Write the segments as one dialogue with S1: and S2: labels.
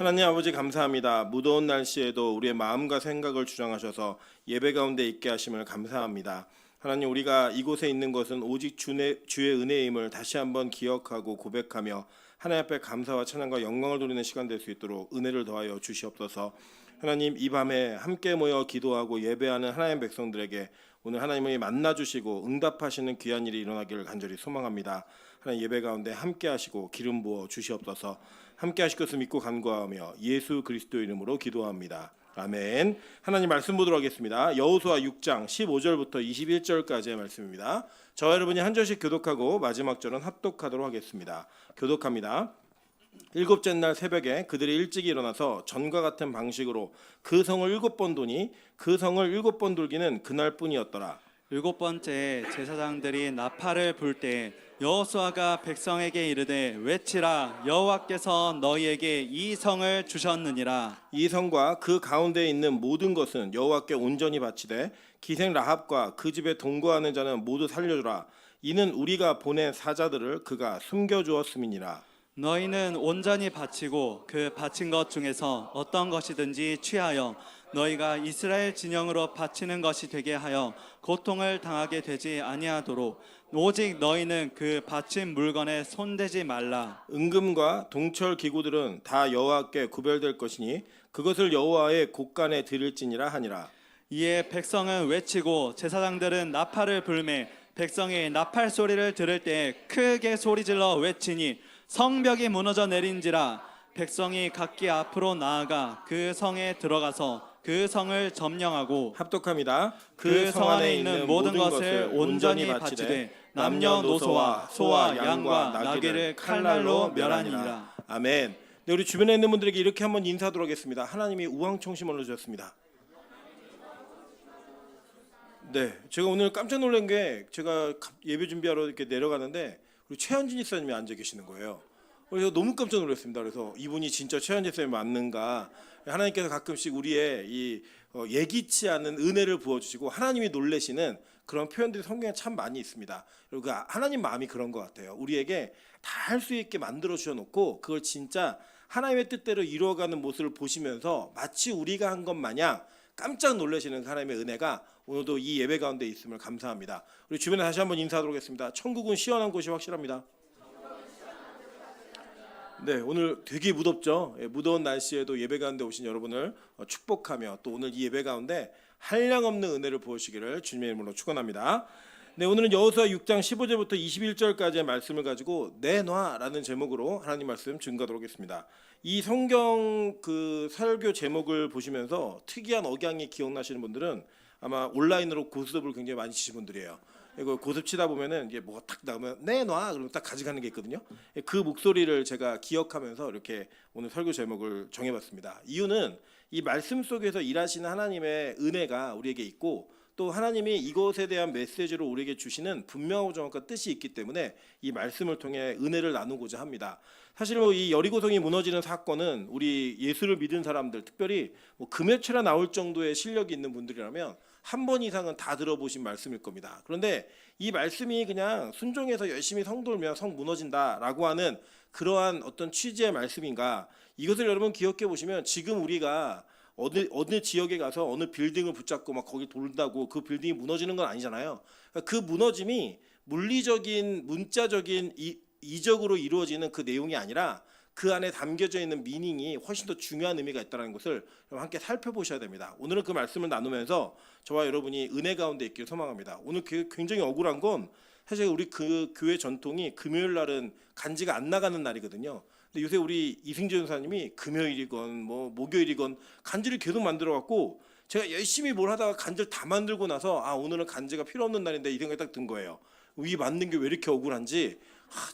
S1: 하나님 아버지 감사합니다. 무더운 날씨에도 우리의 마음과 생각을 주장하셔서 예배 가운데 있게 하심을 감사합니다. 하나님, 우리가 이곳에 있는 것은 오직 주의 은혜임을 다시 한번 기억하고 고백하며 하나님 앞에 감사와 찬양과 영광을 돌리는 시간 될 수 있도록 은혜를 더하여 주시옵소서. 하나님, 이 밤에 함께 모여 기도하고 예배하는 하나님의 백성들에게 오늘 하나님이 만나주시고 응답하시는 귀한 일이 일어나기를 간절히 소망합니다. 하나님, 예배 가운데 함께 하시고 기름 부어 주시옵소서. 함께 하실 것을 믿고 간구하며 예수 그리스도 이름으로 기도합니다. 아멘. 하나님 말씀 보도록 하겠습니다. 여호수아 6장 15절부터 21절까지의 말씀입니다. 저와 여러분이 한 절씩 교독하고 마지막 절은 합독하도록 하겠습니다. 교독합니다. 일곱째 날 새벽에 그들이 일찍 일어나서 전과 같은 방식으로 그 성을 7번 도니 그 성을 7번 돌기는 그날뿐이었더라.
S2: 7번째 제사장들이 나팔을 불 때 여호수아가 백성에게 이르되 외치라, 여호와께서 너희에게 이 성을 주셨느니라.
S1: 이 성과 그 가운데에 있는 모든 것은 여호와께 온전히 바치되 기생 라합과 그 집에 동거하는 자는 모두 살려주라. 이는 우리가 보낸 사자들을 그가 숨겨주었음이니라.
S2: 너희는 온전히 바치고 그 바친 것 중에서 어떤 것이든지 취하여 너희가 이스라엘 진영으로 바치는 것이 되게 하여 고통을 당하게 되지 아니하도록 오직 너희는 그 바친 물건에 손대지 말라.
S1: 은금과 동철 기구들은 다 여호와께 구별될 것이니 그것을 여호와의 곳간에 드릴지니라 하니라.
S2: 이에 백성은 외치고 제사장들은 나팔을 불매 백성이 나팔 소리를 들을 때 크게 소리질러 외치니 성벽이 무너져 내린지라. 백성이 각기 앞으로 나아가 그 성에 들어가서 그 성을 점령하고
S1: 합독합니다.
S2: 그 성 안에 있는 모든 것을 온전히 바치되 남녀노소와 소와 양과 나귀를 칼날로 멸하니라.
S1: 아멘. 네, 우리 주변에 있는 분들에게 이렇게 한번 인사하도록 하겠습니다. 하나님이 우왕청심을 주셨습니다. 네, 제가 오늘 깜짝 놀란 게 제가 예배 준비하러 이렇게 내려가는데 우리 최현진 집사님이 앉아 계시는 거예요. 그래서 너무 깜짝 놀랐습니다. 그래서 이분이 진짜 최현진 집사님이 맞는가? 하나님께서 가끔씩 우리의 이 예기치 않은 은혜를 부어주시고 하나님이 놀라시는 그런 표현들이 성경에 참 많이 있습니다. 그리고 그 하나님 마음이 그런 것 같아요. 우리에게 다 할 수 있게 만들어 주셔놓고 그걸 진짜 하나님의 뜻대로 이루어가는 모습을 보시면서 마치 우리가 한 것 마냥 깜짝 놀라시는 하나님의 은혜가 오늘도 이 예배 가운데 있음을 감사합니다. 우리 주변에 다시 한번 인사하도록 하겠습니다. 천국은 시원한 곳이 확실합니다. 네, 오늘 되게 무덥죠. 무더운 날씨에도 예배 가운데 오신 여러분을 축복하며 또 오늘 이 예배 가운데 한량없는 은혜를 부으시기를 주님의 이름으로 축원합니다. 네, 오늘은 여호수아 6장 15절부터 21절까지의 말씀을 가지고 내놔라는 제목으로 하나님 말씀 증거하도록 하겠습니다. 이 성경 그 설교 제목을 보시면서 특이한 억양이 기억나시는 분들은 아마 온라인으로 고스톱을 굉장히 많이 치신 분들이에요. 이거 고스톱 치다 보면은 이게 뭐가 탁 나오면 내놔 그러면 딱 가져가는 게 있거든요. 그 목소리를 제가 기억하면서 이렇게 오늘 설교 제목을 정해봤습니다. 이유는 이 말씀 속에서 일하시는 하나님의 은혜가 우리에게 있고 또 하나님이 이것에 대한 메시지로 우리에게 주시는 분명하고 정확한 뜻이 있기 때문에 이 말씀을 통해 은혜를 나누고자 합니다. 사실 이 여리고성이 무너지는 사건은 우리 예수를 믿은 사람들, 특별히 금요철에 나올 정도의 실력이 있는 분들이라면 한 번 이상은 다 들어보신 말씀일 겁니다. 그런데 이 말씀이 그냥 순종해서 열심히 성 돌면 성 무너진다라고 하는 그러한 어떤 취지의 말씀인가? 이것을 여러분 기억해 보시면 지금 우리가 어느 지역에 가서 어느 빌딩을 붙잡고 막 거기 돌다고 그 빌딩이 무너지는 건 아니잖아요. 그 무너짐이 물리적인 문자적인 이적으로 이루어지는 그 내용이 아니라 그 안에 담겨져 있는 미닝이 훨씬 더 중요한 의미가 있다는 것을 함께 살펴보셔야 됩니다. 오늘은 그 말씀을 나누면서 저와 여러분이 은혜 가운데 있기를 소망합니다. 오늘 굉장히 억울한 건 사실 우리 그 교회 전통이 금요일 날은 간지가 안 나가는 날이거든요. 근데 요새 우리 이승재 전사님이 금요일이건 뭐 목요일이건 간지를 계속 만들어 갖고 제가 열심히 뭘 하다가 간지를 다 만들고 나서 오늘은 간지가 필요 없는 날인데 이 생각이 딱 든 거예요. 이 만든 게 왜 이렇게 억울한지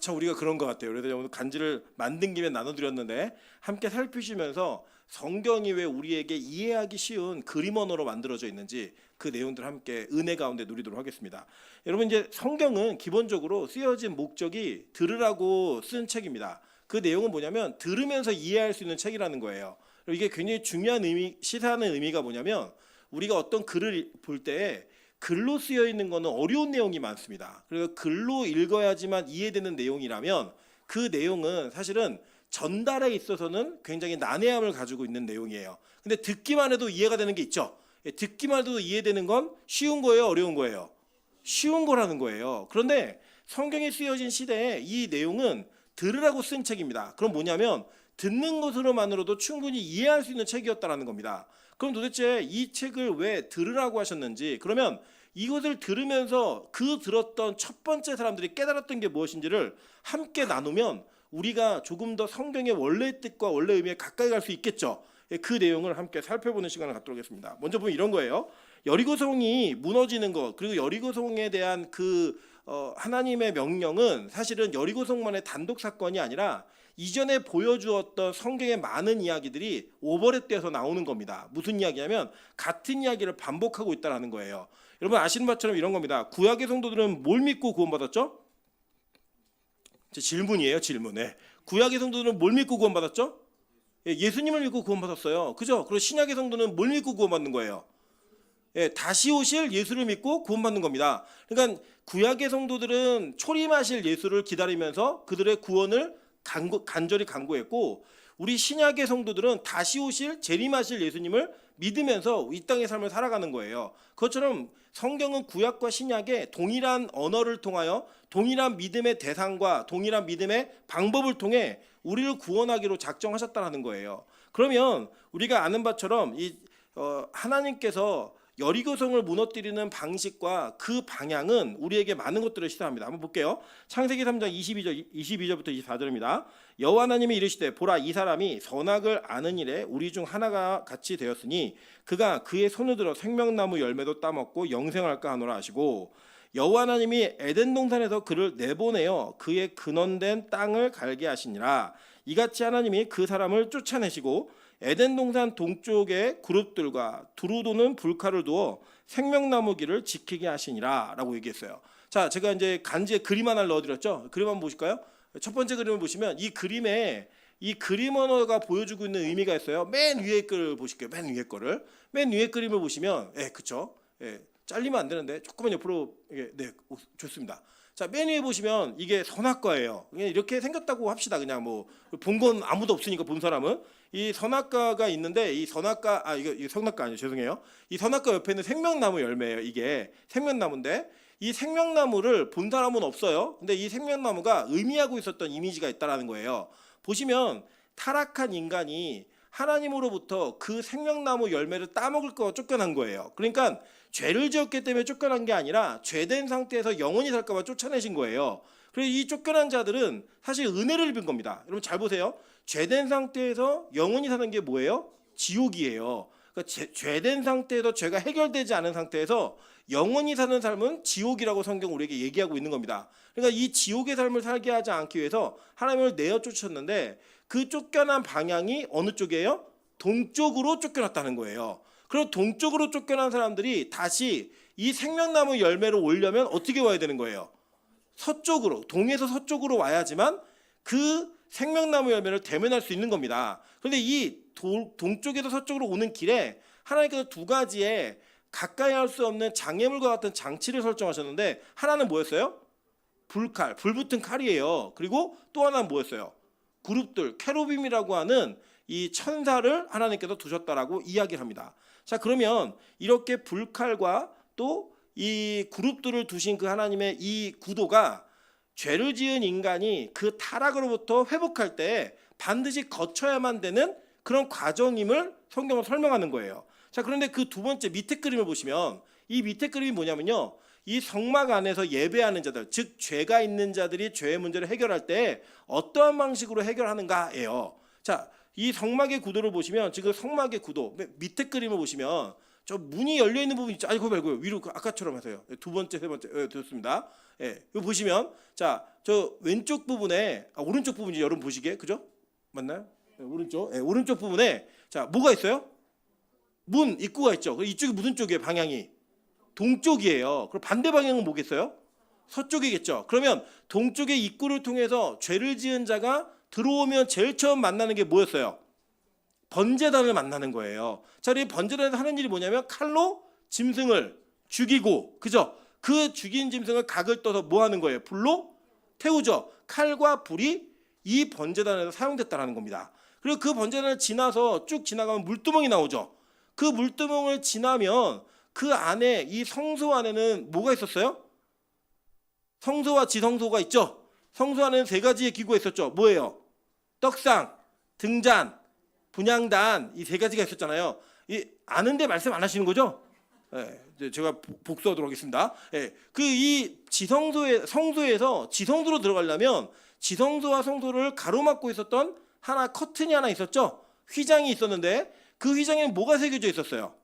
S1: 참 우리가 그런 것 같아요. 그래서 오늘 간지를 만든 김에 나눠드렸는데 함께 살피시면서 성경이 왜 우리에게 이해하기 쉬운 그림 언어로 만들어져 있는지 그 내용들 함께 은혜 가운데 누리도록 하겠습니다. 여러분, 이제 성경은 기본적으로 쓰여진 목적이 들으라고 쓴 책입니다. 그 내용은 뭐냐면 들으면서 이해할 수 있는 책이라는 거예요. 이게 굉장히 중요한 의미, 시사하는 의미가 뭐냐면 우리가 어떤 글을 볼 때 글로 쓰여 있는 거는 어려운 내용이 많습니다. 그래서 글로 읽어야지만 이해되는 내용이라면 그 내용은 사실은 전달에 있어서는 굉장히 난해함을 가지고 있는 내용이에요. 근데 듣기만 해도 이해가 되는 게 있죠. 듣기만 해도 이해되는 건 쉬운 거예요, 어려운 거예요? 쉬운 거라는 거예요. 그런데 성경에 쓰여진 시대에 이 내용은 들으라고 쓴 책입니다. 그럼 뭐냐면 듣는 것으로만으로도 충분히 이해할 수 있는 책이었다라는 겁니다. 그럼 도대체 이 책을 왜 들으라고 하셨는지, 그러면 이것을 들으면서 그 들었던 첫 번째 사람들이 깨달았던 게 무엇인지를 함께 나누면 우리가 조금 더 성경의 원래의 뜻과 원래 의미에 가까이 갈 수 있겠죠. 그 내용을 함께 살펴보는 시간을 갖도록 하겠습니다. 먼저 보면 이런 거예요. 여리고성이 무너지는 것, 그리고 여리고성에 대한 하나님의 명령은 사실은 여리고성만의 단독 사건이 아니라 이전에 보여주었던 성경의 많은 이야기들이 오버랩돼서 나오는 겁니다. 무슨 이야기냐면 같은 이야기를 반복하고 있다는 거예요. 여러분 아시는 바처럼 이런 겁니다. 구약의 성도들은 뭘 믿고 구원받았죠? 제 질문이에요, 질문. 구약의 성도들은 뭘 믿고 구원받았죠? 예수님을 믿고 구원받았어요. 그죠? 그리고 신약의 성도는 뭘 믿고 구원받는 거예요? 다시 오실 예수를 믿고 구원받는 겁니다. 그러니까 구약의 성도들은 초림하실 예수를 기다리면서 그들의 구원을 간절히 간구했고, 우리 신약의 성도들은 다시 오실 재림하실 예수님을 믿으면서 이 땅의 삶을 살아가는 거예요. 그것처럼 성경은 구약과 신약의 동일한 언어를 통하여 동일한 믿음의 대상과 동일한 믿음의 방법을 통해 우리를 구원하기로 작정하셨다는 거예요. 그러면 우리가 아는 바처럼 하나님께서 여리고성을 무너뜨리는 방식과 그 방향은 우리에게 많은 것들을 시사합니다. 한번 볼게요. 창세기 3장 22절부터 24절입니다. 여호와 하나님이 이르시되 보라, 이 사람이 선악을 아는 일에 우리 중 하나가 같이 되었으니 그가 그의 손을 들어 생명나무 열매도 따먹고 영생할까 하노라 하시고, 여호와 하나님이 에덴 동산에서 그를 내보내어 그의 근원된 땅을 갈게 하시니라. 이같이 하나님이 그 사람을 쫓아내시고 에덴 동산 동쪽의 그룹들과 두루 도는 불칼을 두어 생명나무 길을 지키게 하시니라라고 얘기했어요. 자, 제가 이제 간지에 그림 하나를 넣어드렸죠. 그림 한번 보실까요? 첫 번째 그림을 보시면 이 그림에 이 그림 언어가 보여주고 있는 의미가 있어요. 맨 위에 걸 보실게요. 맨 위에 거를. 맨 위에 그림을 보시면, 그쵸? 잘리면 안 되는데 조금만 옆으로, 좋습니다. 자, 맨 위에 보시면 이게 선악과예요. 그냥 이렇게 생겼다고 합시다. 그냥 뭐 본 건 아무도 없으니까 본 사람은. 이 선악과가 있는데 이 선악과, 이거 선악과 아니에요. 죄송해요. 이 선악과 옆에 있는 생명나무 열매예요. 이게 생명나무인데 이 생명나무를 본 사람은 없어요. 근데 이 생명나무가 의미하고 있었던 이미지가 있다라는 거예요. 보시면 타락한 인간이 하나님으로부터 그 생명나무 열매를 따먹을 거 쫓겨난 거예요. 그러니까 죄를 지었기 때문에 쫓겨난 게 아니라 죄된 상태에서 영원히 살까 봐 쫓아내신 거예요. 그래서 이 쫓겨난 자들은 사실 은혜를 입은 겁니다. 여러분 잘 보세요. 죄된 상태에서 영원히 사는 게 뭐예요? 지옥이에요. 그러니까 죄된 상태에서 죄가 해결되지 않은 상태에서 영원히 사는 삶은 지옥이라고 성경 우리에게 얘기하고 있는 겁니다. 그러니까 이 지옥의 삶을 살게 하지 않기 위해서 하나님을 내어 쫓으셨는데 그 쫓겨난 방향이 어느 쪽이에요? 동쪽으로 쫓겨났다는 거예요. 그리고 동쪽으로 쫓겨난 사람들이 다시 이 생명나무 열매를 오려면 어떻게 와야 되는 거예요? 서쪽으로, 동에서 서쪽으로 와야지만 그 생명나무 열매를 대면할 수 있는 겁니다. 그런데 이 동쪽에서 서쪽으로 오는 길에 하나님께서 두 가지의 가까이 할 수 없는 장애물과 같은 장치를 설정하셨는데, 하나는 뭐였어요? 불칼, 불붙은 칼이에요. 그리고 또 하나는 뭐였어요? 그룹들, 케루빔이라고 하는 이 천사를 하나님께서 두셨다라고 이야기를 합니다. 자, 그러면 이렇게 불칼과 또 이 그룹들을 두신 그 하나님의 이 구도가 죄를 지은 인간이 그 타락으로부터 회복할 때 반드시 거쳐야만 되는 그런 과정임을 성경은 설명하는 거예요. 자, 그런데 그 두 번째 밑에 그림을 보시면 이 밑에 그림이 뭐냐면요, 이 성막 안에서 예배하는 자들, 즉 죄가 있는 자들이 죄의 문제를 해결할 때 어떠한 방식으로 해결하는가예요. 자, 이 성막의 구도를 보시면, 지금 성막의 구도 밑에 그림을 보시면 저 문이 열려 있는 부분이 있죠. 그거 말고요. 위로 아까처럼 하세요. 두 번째, 세 번째. 좋습니다. 이거 보시면, 자, 저 왼쪽 부분에, 오른쪽 부분이지, 여러분 보시기에, 그죠? 맞나요? 오른쪽. 오른쪽 부분에, 자, 뭐가 있어요? 문, 입구가 있죠. 이쪽이 무슨 쪽이에요? 방향이 동쪽이에요. 그럼 반대 방향은 뭐겠어요? 서쪽이겠죠. 그러면 동쪽의 입구를 통해서 죄를 지은 자가 들어오면 제일 처음 만나는 게 뭐였어요? 번제단을 만나는 거예요. 자, 이 번제단에서 하는 일이 뭐냐면 칼로 짐승을 죽이고, 그죠? 그 죽인 짐승을 각을 떠서 뭐 하는 거예요? 불로 태우죠. 칼과 불이 이 번제단에서 사용됐다라는 겁니다. 그리고 그 번제단을 지나서 쭉 지나가면 물두멍이 나오죠. 그 물두멍을 지나면 그 안에 이 성소 안에는 뭐가 있었어요? 성소와 지성소가 있죠. 성소 안에는 세 가지의 기구가 있었죠. 뭐예요? 떡상, 등잔, 분향단, 이 세 가지가 있었잖아요. 이 아는데 말씀 안 하시는 거죠? 예, 이제 제가 복수하도록 하겠습니다. 예, 그 이 성소에서 지성소로 들어가려면 지성소와 성소를 가로막고 있었던 커튼이 하나 있었죠. 휘장이 있었는데 그 휘장에는 뭐가 새겨져 있었어요?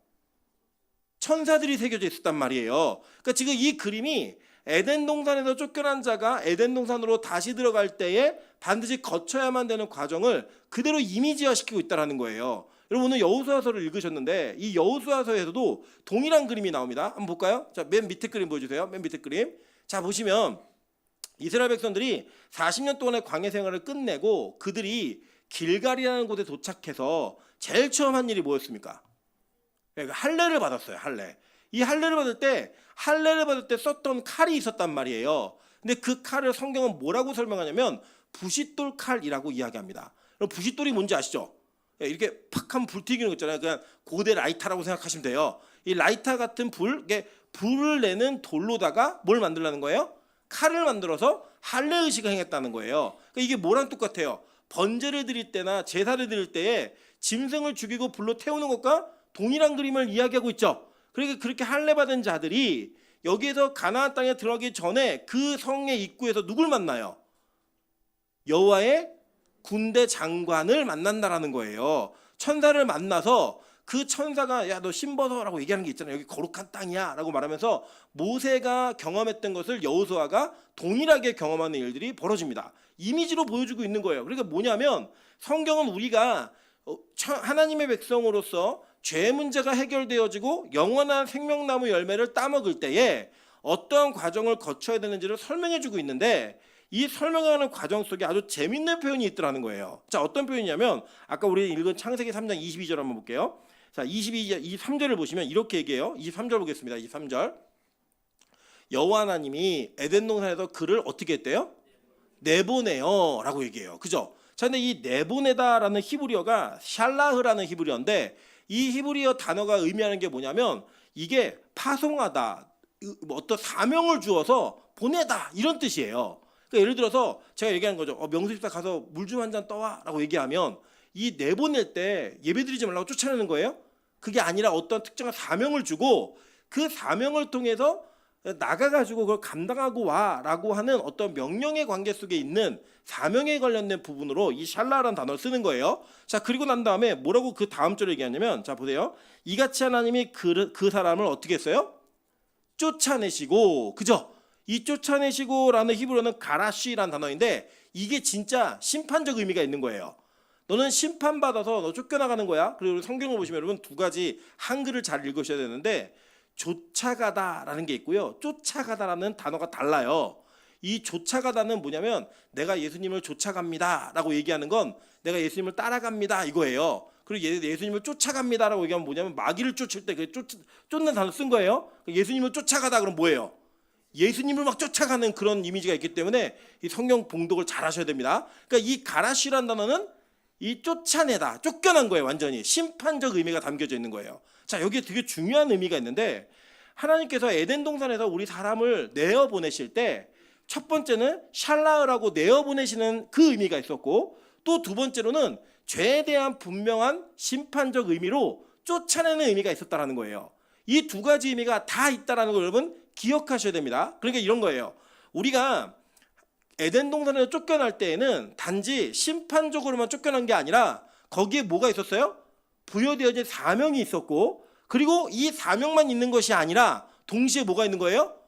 S1: 천사들이 새겨져 있었단 말이에요. 그러니까 지금 이 그림이 에덴 동산에서 쫓겨난 자가 에덴 동산으로 다시 들어갈 때에 반드시 거쳐야만 되는 과정을 그대로 이미지화시키고 있다는 거예요. 여러분 오늘 여호수아서를 읽으셨는데 이 여호수아서에서도 동일한 그림이 나옵니다. 한번 볼까요? 자, 맨 밑에 그림 보여주세요. 맨 밑에 그림. 자, 보시면 이스라엘 백성들이 40년 동안의 광야 생활을 끝내고 그들이 길갈이라는 곳에 도착해서 제일 처음 한 일이 뭐였습니까? 할례를 받았어요. 할례. 이 할례를 받을 때 썼던 칼이 있었단 말이에요. 근데 그 칼을 성경은 뭐라고 설명하냐면 부싯돌 칼이라고 이야기합니다. 그럼 부싯돌이 뭔지 아시죠? 이렇게 팍 하면 불 튀기는 거 있잖아요. 그냥 고대 라이터라고 생각하시면 돼요. 이 라이터 같은 이게 불을 내는 돌로다가 뭘 만들라는 거예요? 칼을 만들어서 할례 의식을 행했다는 거예요. 그러니까 이게 뭐랑 똑같아요? 번제를 드릴 때나 제사를 드릴 때에 짐승을 죽이고 불로 태우는 것과 동일한 그림을 이야기하고 있죠. 그러니까 그렇게 할례 받은 자들이 여기에서 가나안 땅에 들어가기 전에 그 성의 입구에서 누굴 만나요? 여호와의 군대 장관을 만난다라는 거예요. 천사를 만나서 그 천사가 야 너 신벗어라고 얘기하는 게 있잖아요. 여기 거룩한 땅이야 라고 말하면서 모세가 경험했던 것을 여호수아가 동일하게 경험하는 일들이 벌어집니다. 이미지로 보여주고 있는 거예요. 그러니까 뭐냐면 성경은 우리가 하나님의 백성으로서 죄 문제가 해결되어지고 영원한 생명나무 열매를 따먹을 때에 어떠한 과정을 거쳐야 되는지를 설명해주고 있는데 이 설명하는 과정 속에 아주 재밌는 표현이 있더라는 거예요. 자, 어떤 표현이냐면 아까 우리 읽은 창세기 3장 22절 한번 볼게요. 자, 23절을 보시면 이렇게 얘기해요. 23절 보겠습니다. 23절. 여호와 하나님이 에덴 동산에서 그를 어떻게 했대요? 내보내요 라고 얘기해요. 그죠? 자, 근데 이 내보내다라는 히브리어가 샬라흐라는 히브리어인데 이 히브리어 단어가 의미하는 게 뭐냐면 이게 파송하다, 어떤 사명을 주어서 보내다 이런 뜻이에요. 그러니까 예를 들어서 제가 얘기하는 거죠. 명수집사 가서 물 좀 한 잔 떠와 라고 얘기하면 이 내보낼 때 예배드리지 말라고 쫓아내는 거예요? 그게 아니라 어떤 특정한 사명을 주고 그 사명을 통해서 나가가지고 그걸 감당하고 와라고 하는 어떤 명령의 관계 속에 있는 사명에 관련된 부분으로 이 샬라라는 단어를 쓰는 거예요. 자, 그리고 난 다음에 뭐라고 그 다음 절에 얘기하냐면 자 보세요. 이같이 하나님이 그 사람을 어떻게 했어요? 쫓아내시고, 그죠? 이 쫓아내시고라는 히브리어는 가라쉬라는 단어인데 이게 진짜 심판적 의미가 있는 거예요. 너는 심판받아서 너 쫓겨나가는 거야. 그리고 성경을 보시면 여러분 두 가지 한글을 잘 읽으셔야 되는데 쫓아가다라는 게 있고요. 쫓아가다라는 단어가 달라요. 이 쫓아가다는 뭐냐면 내가 예수님을 쫓아갑니다라고 얘기하는 건 내가 예수님을 따라갑니다 이거예요. 그리고 예수님을 쫓아갑니다라고 얘기하면 뭐냐면 마귀를 쫓을 때 쫓는 단어 쓴 거예요. 예수님을 쫓아가다 그럼 뭐예요? 예수님을 막 쫓아가는 그런 이미지가 있기 때문에 이 성경 봉독을 잘 하셔야 됩니다. 그러니까 이 가라시라는 단어는 이 쫓아내다, 쫓겨난 거예요. 완전히 심판적 의미가 담겨져 있는 거예요. 자, 여기에 되게 중요한 의미가 있는데 하나님께서 에덴 동산에서 우리 사람을 내어 보내실 때 첫 번째는 샬라흐라고 내어 보내시는 그 의미가 있었고 또 두 번째로는 죄에 대한 분명한 심판적 의미로 쫓아내는 의미가 있었다라는 거예요. 이 두 가지 의미가 다 있다라는 걸 여러분 기억하셔야 됩니다. 그러니까 이런 거예요. 우리가 에덴 동산에서 쫓겨날 때에는 단지 심판적으로만 쫓겨난 게 아니라 거기에 뭐가 있었어요? 부여되어진 사명이 있었고 그리고 이 사명만 있는 것이 아니라 동시에 뭐가 있는 거예요?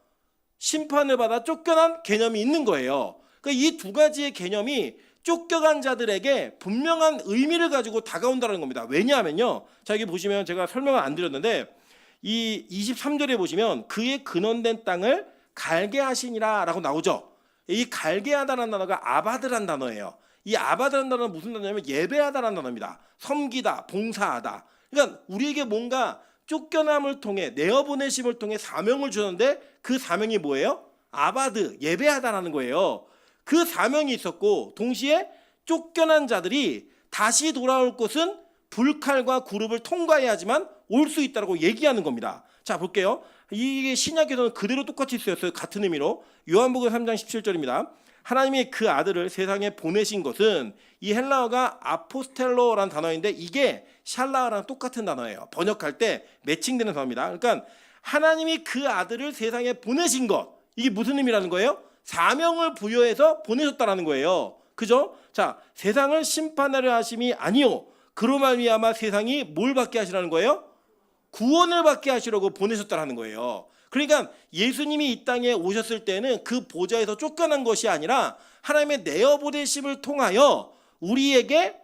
S1: 심판을 받아 쫓겨난 개념이 있는 거예요. 그러니까 이 두 가지의 개념이 쫓겨간 자들에게 분명한 의미를 가지고 다가온다는 겁니다. 왜냐하면요. 자, 여기 보시면 제가 설명을 안 드렸는데 이 23절에 보시면 그의 근원된 땅을 갈게 하시니라 라고 나오죠. 이 갈게 하다라는 단어가 아바드란 단어예요. 이 아바드란 단어는 무슨 단어냐면 예배하다라는 단어입니다. 섬기다, 봉사하다. 그러니까 우리에게 뭔가 쫓겨남을 통해 내어보내심을 통해 사명을 주는데 그 사명이 뭐예요? 아바드, 예배하다라는 거예요. 그 사명이 있었고 동시에 쫓겨난 자들이 다시 돌아올 곳은 불칼과 구름을 통과해야지만 올 수 있다고 얘기하는 겁니다. 자, 볼게요. 이게 신약에서는 그대로 똑같이 쓰였어요. 같은 의미로. 요한복음 3장 17절입니다. 하나님이 그 아들을 세상에 보내신 것은, 이 헬라어가 아포스텔로라는 단어인데 이게 샬라어랑 똑같은 단어예요. 번역할 때 매칭되는 단어입니다. 그러니까 하나님이 그 아들을 세상에 보내신 것, 이게 무슨 의미라는 거예요? 사명을 부여해서 보내셨다라는 거예요. 그죠? 자, 세상을 심판하려 하심이 아니요, 그로 말미암아 세상이 뭘 받게 하시라는 거예요? 구원을 받게 하시려고 보내셨다라는 거예요. 그러니까 예수님이 이 땅에 오셨을 때는 그 보좌에서 쫓겨난 것이 아니라 하나님의 내어 보내심을 통하여 우리에게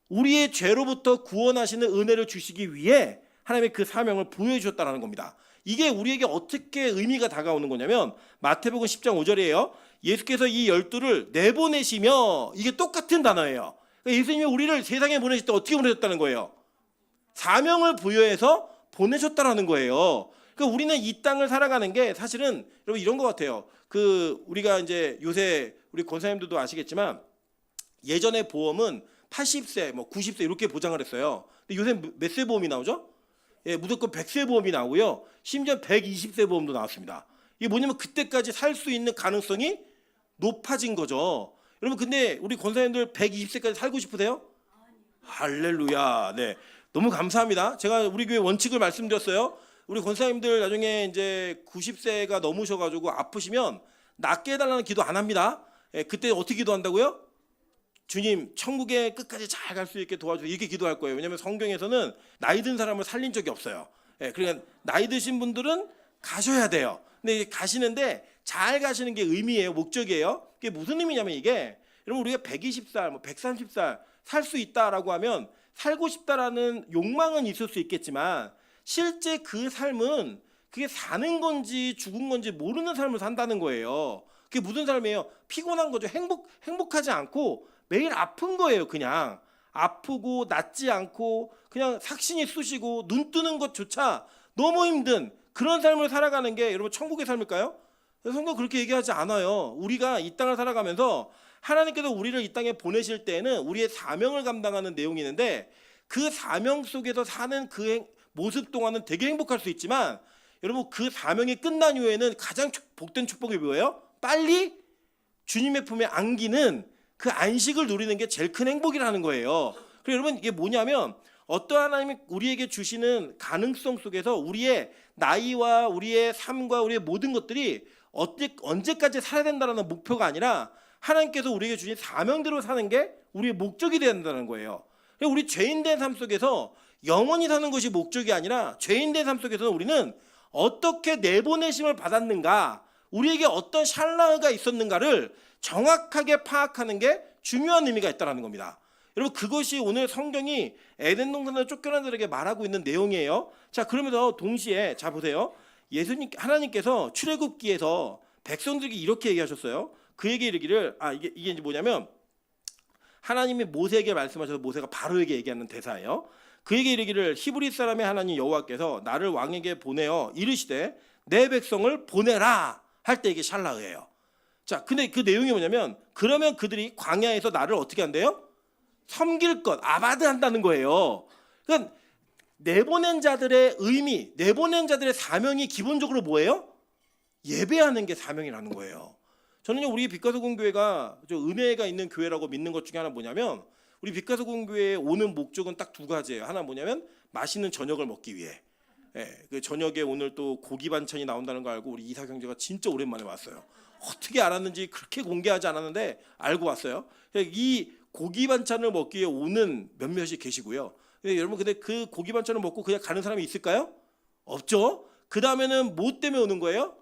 S1: 우리의 죄로부터 구원하시는 은혜를 주시기 위해 하나님의 그 사명을 부여해 주셨다는 겁니다. 이게 우리에게 어떻게 의미가 다가오는 거냐면 마태복음 10장 5절이에요. 예수께서 이 12를 내보내시며, 이게 똑같은 단어예요. 그러니까 예수님이 우리를 세상에 보내실 때 어떻게 보내셨다는 거예요? 사명을 부여해서 보내셨다라는 거예요. 그러니까 우리는 이 땅을 살아가는 게 사실은 여러분 이런 것 같아요. 우리가 이제 요새 우리 권사님들도 아시겠지만 예전에 보험은 80세, 90세 이렇게 보장을 했어요. 근데 요새 몇 세 보험이 나오죠? 예, 무조건 100세 보험이 나오고요. 심지어 120세 보험도 나왔습니다. 이게 뭐냐면 그때까지 살 수 있는 가능성이 높아진 거죠. 여러분, 근데 우리 권사님들 120세까지 살고 싶으세요? 할렐루야. 네, 너무 감사합니다. 제가 우리 교회 원칙을 말씀드렸어요. 우리 권사님들 나중에 이제 90세가 넘으셔가지고 아프시면 낫게 해달라는 기도 안 합니다. 예, 그때 어떻게 기도한다고요? 주님, 천국에 끝까지 잘 갈 수 있게 도와주세요. 이렇게 기도할 거예요. 왜냐하면 성경에서는 나이 든 사람을 살린 적이 없어요. 예, 그러니까 나이 드신 분들은 가셔야 돼요. 근데 가시는데 잘 가시는 게 의미예요. 목적이에요. 그게 무슨 의미냐면, 이게 여러분 우리가 120살, 130살 살 수 있다라고 하면 살고 싶다라는 욕망은 있을 수 있겠지만 실제 그 삶은 그게 사는 건지 죽은 건지 모르는 삶을 산다는 거예요. 그게 무슨 삶이에요? 피곤한 거죠. 행복하지 않고 매일 아픈 거예요. 그냥 아프고 낫지 않고 그냥 삭신이 쑤시고 눈 뜨는 것조차 너무 힘든 그런 삶을 살아가는 게 여러분 천국의 삶일까요? 성경 그렇게 얘기하지 않아요. 우리가 이 땅을 살아가면서 하나님께서 우리를 이 땅에 보내실 때에는 우리의 사명을 감당하는 내용이 있는데, 그 사명 속에서 사는 그 모습 동안은 되게 행복할 수 있지만 여러분 그 사명이 끝난 이후에는 가장 복된 축복이 뭐예요? 빨리 주님의 품에 안기는 그 안식을 누리는 게 제일 큰 행복이라는 거예요. 그리고 여러분 이게 뭐냐면 어떠한 하나님이 우리에게 주시는 가능성 속에서 우리의 나이와 우리의 삶과 우리의 모든 것들이 언제까지 살아야 된다는 목표가 아니라 하나님께서 우리에게 주신 사명대로 사는 게 우리의 목적이 되어야 된다는 거예요. 우리 죄인된 삶 속에서 영원히 사는 것이 목적이 아니라 죄인된 삶 속에서 우리는 어떻게 내보내심을 받았는가, 우리에게 어떤 샬라가 있었는가를 정확하게 파악하는 게 중요한 의미가 있다는 겁니다. 여러분 그것이 오늘 성경이 에덴 동산에 쫓겨난 자들에게 말하고 있는 내용이에요. 자, 그러면서 동시에 자 보세요. 하나님께서 출애굽기에서 백성들에게 이렇게 얘기하셨어요. 그에게 이르기를 이게 이제 뭐냐면 하나님이 모세에게 말씀하셔서 모세가 바로에게 얘기하는 대사예요. 그에게 이르기를 히브리 사람의 하나님 여호와께서 나를 왕에게 보내어 이르시되 내 백성을 보내라 할 때 이게 샬라예요. 자, 근데 그 내용이 뭐냐면 그러면 그들이 광야에서 나를 어떻게 한대요? 섬길 것, 아바드 한다는 거예요. 그러니까 내보낸 자들의 의미, 내보낸 자들의 사명이 기본적으로 뭐예요? 예배하는 게 사명이라는 거예요. 저는요 우리 빛가서군 교회가 은혜가 있는 교회라고 믿는 것 중에 하나 뭐냐면 우리 빛가서군 교회에 오는 목적은 딱 두 가지예요. 하나 뭐냐면 맛있는 저녁을 먹기 위해. 예, 그 저녁에 오늘 또 고기 반찬이 나온다는 거 알고 우리 이사 형제가 진짜 오랜만에 왔어요. 어떻게 알았는지 그렇게 공개하지 않았는데 알고 왔어요. 이 고기 반찬을 먹기 위해 오는 몇몇이 계시고요. 근데 여러분 근데 그 고기 반찬을 먹고 그냥 가는 사람이 있을까요? 없죠. 그 다음에는 뭐 때문에 오는 거예요?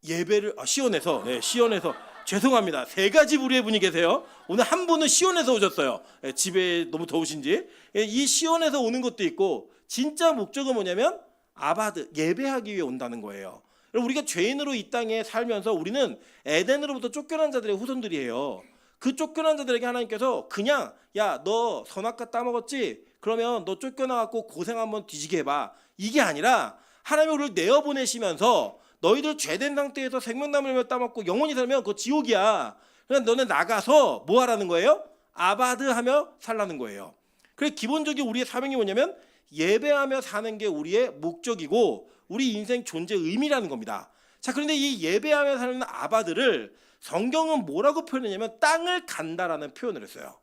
S1: 예배를 시원해서. 네, 시원해서. 죄송합니다. 세 가지 부류의 분이 계세요. 오늘 한 분은 시원해서 오셨어요. 네, 집에 너무 더우신지. 이 시원해서 오는 것도 있고 진짜 목적은 뭐냐면 아바드, 예배하기 위해 온다는 거예요. 우리가 죄인으로 이 땅에 살면서 우리는 에덴으로부터 쫓겨난 자들의 후손들이에요. 그 쫓겨난 자들에게 하나님께서 그냥 야, 너 선악과 따먹었지? 그러면 너 쫓겨나갖고 고생 한번 뒤지게 해봐. 이게 아니라 하나님이 우리를 내어보내시면서 너희들 죄된 상태에서 생명나무를 따먹고 영원히 살면 그거 지옥이야. 그냥 너네 나가서 뭐 하라는 거예요? 아바드하며 살라는 거예요. 그래서 기본적인 우리의 사명이 뭐냐면 예배하며 사는 게 우리의 목적이고 우리 인생 존재의 의미라는 겁니다. 자, 그런데 이 예배하며 사는 아바드를 성경은 뭐라고 표현했냐면 땅을 간다라는 표현을 했어요.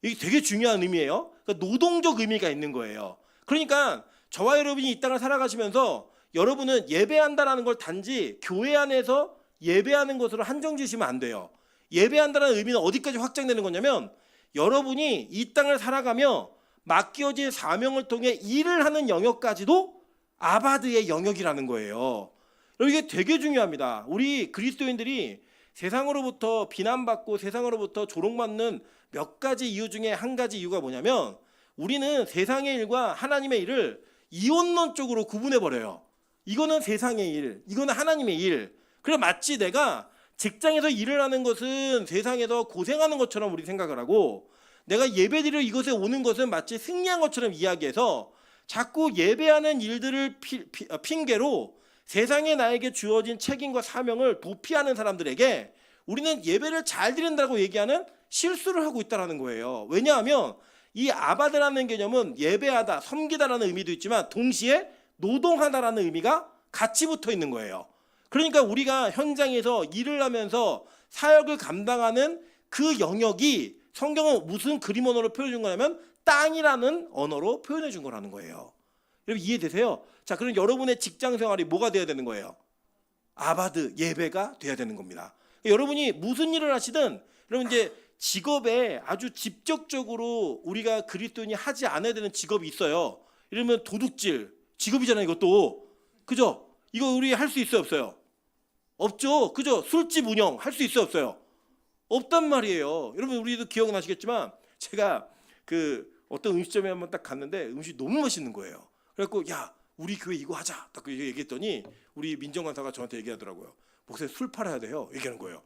S1: 이게 되게 중요한 의미예요. 그러니까 노동적 의미가 있는 거예요. 그러니까 저와 여러분이 이 땅을 살아가시면서 여러분은 예배한다라는 걸 단지 교회 안에서 예배하는 것으로 한정 지으시면 안 돼요. 예배한다는 의미는 어디까지 확장되는 거냐면 여러분이 이 땅을 살아가며 맡겨진 사명을 통해 일을 하는 영역까지도 아바드의 영역이라는 거예요. 이게 되게 중요합니다. 우리 그리스도인들이 세상으로부터 비난받고 세상으로부터 조롱받는 몇 가지 이유 중에 한 가지 이유가 뭐냐면 우리는 세상의 일과 하나님의 일을 이원론적으로 구분해버려요. 이거는 세상의 일, 이거는 하나님의 일. 그래 마치 내가 직장에서 일을 하는 것은 세상에서 고생하는 것처럼 우리 생각을 하고 내가 예배드리러 이곳에 오는 것은 마치 승리한 것처럼 이야기해서 자꾸 예배하는 일들을 핑계로 세상에 나에게 주어진 책임과 사명을 도피하는 사람들에게 우리는 예배를 잘 드린다고 얘기하는 실수를 하고 있다는 거예요. 왜냐하면 이 아바드라는 개념은 예배하다, 섬기다라는 의미도 있지만 동시에 노동하다라는 의미가 같이 붙어 있는 거예요. 그러니까 우리가 현장에서 일을 하면서 사역을 감당하는 그 영역이 성경은 무슨 그림 언어로 표현해 준 거냐면 땅이라는 언어로 표현해 준 거라는 거예요. 여러분 이해되세요? 자, 그럼 여러분의 직장 생활이 뭐가 돼야 되는 거예요? 아바드, 예배가 돼야 되는 겁니다. 여러분이 무슨 일을 하시든 여러분 이제 직업에 아주 직접적으로 우리가 그리스도인이 하지 않아야 되는 직업이 있어요. 이러면 도둑질 직업이잖아요, 이것도. 그죠? 이거 우리 할 수 있어요, 없어요? 없죠. 그죠? 술집 운영 할 수 있어요, 없어요? 없단 말이에요. 여러분 우리도 기억나시겠지만 제가 그 어떤 음식점에 한번 딱 갔는데 음식이 너무 맛있는 거예요. 그래갖고 야 우리 교회 이거 하자 딱 얘기했더니 우리 민정관사가 저한테 얘기하더라고요. 목사님 술 팔아야 돼요. 얘기하는 거예요.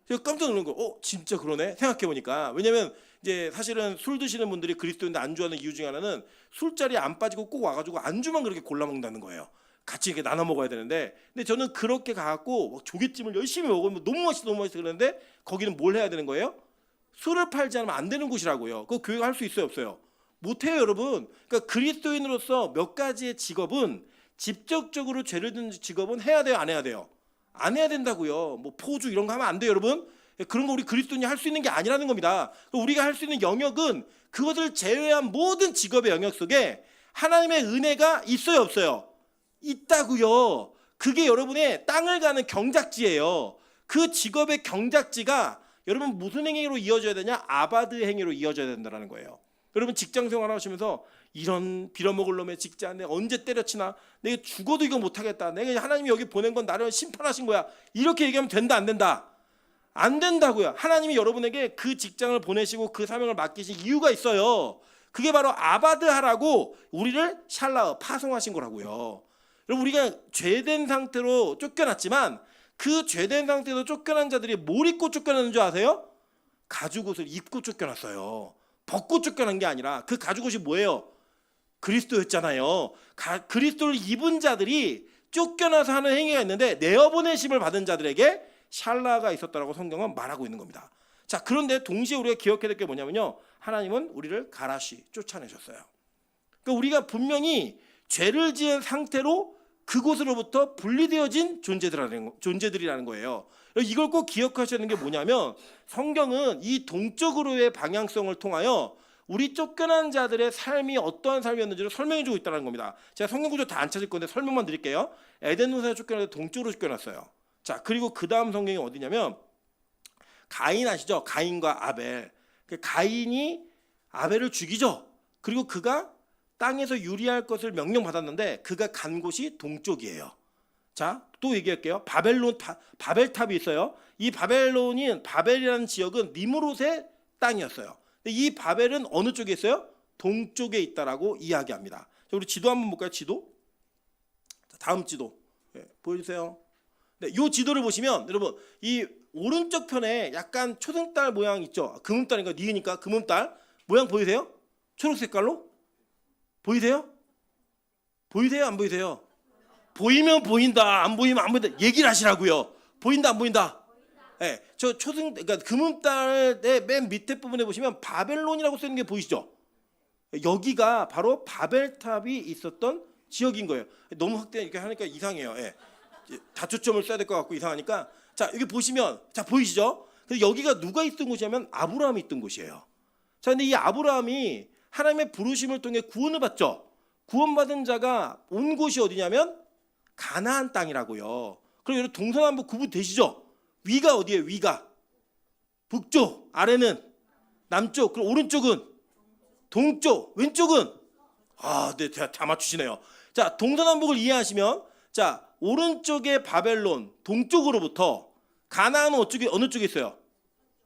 S1: 제가 깜짝 놀란 거. 진짜 그러네. 생각해 보니까 왜냐면 이제 사실은 술 드시는 분들이 그리스도인데 안주하는 이유 중에 하나는 술자리에 안 빠지고 꼭 와가지고 안주만 그렇게 골라 먹는다는 거예요. 같이 이렇게 나눠 먹어야 되는데, 근데 저는 그렇게 가갖고 조개찜을 열심히 먹으면 너무 맛있어 그러는데 거기는 뭘 해야 되는 거예요? 술을 팔지 않으면 안 되는 곳이라고요. 그거 교회가 할 수 있어요, 없어요? 못해요, 여러분. 그러니까 그리스도인으로서 몇 가지의 직업은 직접적으로 죄를 짓는 직업은 해야 돼요, 안 해야 돼요? 안 해야 된다고요. 뭐 포주 이런 거 하면 안 돼요, 여러분. 그런 거 우리 그리스도인이 할 수 있는 게 아니라는 겁니다. 우리가 할 수 있는 영역은 그것을 제외한 모든 직업의 영역 속에 하나님의 은혜가 있어요, 없어요? 있다고요. 그게 여러분의 땅을 가는 경작지예요. 그 직업의 경작지가 여러분 무슨 행위로 이어져야 되냐? 아바드 행위로 이어져야 된다는 거예요. 여러분 직장 생활 하시면서 이런 빌어먹을 놈의 직장 내가 언제 때려치나, 내가 죽어도 이거 못하겠다, 내가 하나님이 여기 보낸 건 나를 심판하신 거야, 이렇게 얘기하면 된다 안 된다? 안 된다고요. 하나님이 여러분에게 그 직장을 보내시고 그 사명을 맡기신 이유가 있어요. 그게 바로 아바드하라고 우리를 샬라어 파송하신 거라고요. 여러분 우리가 죄된 상태로 쫓겨났지만 그 죄된 상태로 쫓겨난 자들이 뭘 입고 쫓겨났는 줄 아세요? 가죽옷을 입고 쫓겨났어요. 벗고 쫓겨난 게 아니라 그 가죽옷이 뭐예요? 그리스도였잖아요. 그리스도를 입은 자들이 쫓겨나서 하는 행위가 있는데 내어보내심을 받은 자들에게 샬라가 있었다라고 성경은 말하고 있는 겁니다. 자, 그런데 동시에 우리가 기억해야 될 게 뭐냐면요, 하나님은 우리를 가라시 쫓아내셨어요. 그러니까 우리가 분명히 죄를 지은 상태로 그곳으로부터 분리되어진 존재들이라는 거예요. 이걸 꼭 기억하셔야 되는 게 뭐냐면 성경은 이 동쪽으로의 방향성을 통하여 우리 쫓겨난 자들의 삶이 어떠한 삶이었는지를 설명해 주고 있다는 겁니다. 제가 성경 구조 다 안 찾을 건데 설명만 드릴게요. 에덴 동산에 쫓겨났는데 동쪽으로 쫓겨났어요. 자, 그리고 그 다음 성경이 어디냐면 가인 아시죠? 가인과 아벨. 가인이 아벨을 죽이죠. 그리고 그가 땅에서 유리할 것을 명령받았는데 그가 간 곳이 동쪽이에요. 자, 또 얘기할게요. 바벨탑이 있어요. 이 바벨이라는 지역은 니므롯의 땅이었어요. 근데 이 바벨은 어느 쪽에 있어요? 동쪽에 있다라고 이야기합니다. 자, 우리 지도 한번 볼까요? 지도. 자, 다음 지도. 보여주세요. 네, 이 지도를 보시면 여러분 이 오른쪽 편에 약간 초승달 모양 있죠? 금음달인가 니으니까 금음달 모양 보이세요? 초록 색깔로? 보이세요? 보이세요? 안 보이세요? 보이면 보인다, 안 보이면 안 보인다. 얘기를 하시라고요. 보인다, 안 보인다? 예, 저 초승 그러니까 금음달의 맨 밑에 부분에 보시면 바벨론이라고 쓰는 게 보이시죠? 여기가 바로 바벨탑이 있었던 지역인 거예요. 너무 확대 이렇게 하니까 이상해요. 예. 다초점을 써야 될 것 같고 이상하니까 자 여기 보시면 자 보이시죠? 근데 여기가 누가 있던 곳이냐면 아브라함이 있던 곳이에요. 자 근데 이 아브라함이 하나님의 부르심을 통해 구원을 받죠. 구원받은 자가 온 곳이 어디냐면 가나안 땅이라고요. 그럼 여러분 동서남북 구분되시죠? 위가 어디예요? 위가 북쪽, 아래는 남쪽, 그럼 오른쪽은 동쪽, 왼쪽은 네, 다 맞추시네요. 자, 동서남북을 이해하시면 자, 오른쪽에 바벨론, 동쪽으로부터 가나안은 어느 쪽에 있어요?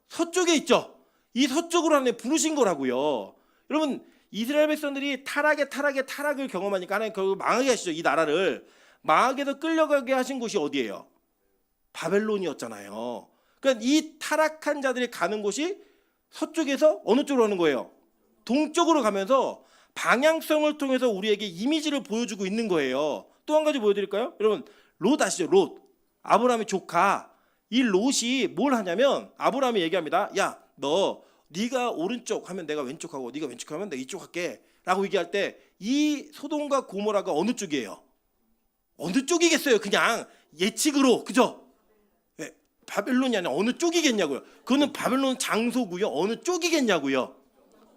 S1: 서쪽에 있죠. 이 서쪽으로 하나님 부르신 거라고요. 여러분, 이스라엘 백성들이 타락을 경험하니까 하나님 결국 망하게 하시죠. 이 나라를 망하게도 끌려가게 하신 곳이 어디예요? 바벨론이었잖아요. 그러니까 이 타락한 자들이 가는 곳이 서쪽에서 어느 쪽으로 가는 거예요? 동쪽으로 가면서 방향성을 통해서 우리에게 이미지를 보여주고 있는 거예요. 또 한 가지 보여드릴까요? 여러분 롯 아시죠? 롯 아브라함의 조카. 이 롯이 뭘 하냐면 아브라함이 얘기합니다. 야 네가 오른쪽 하면 내가 왼쪽하고 네가 왼쪽 하면 내가 이쪽 할게 라고 얘기할 때 이 소돔과 고모라가 어느 쪽이에요? 어느 쪽이겠어요? 그냥 예측으로 그죠? 네, 바벨론이 아니라 어느 쪽이겠냐고요. 그거는 바벨론 장소고요. 어느 쪽이겠냐고요.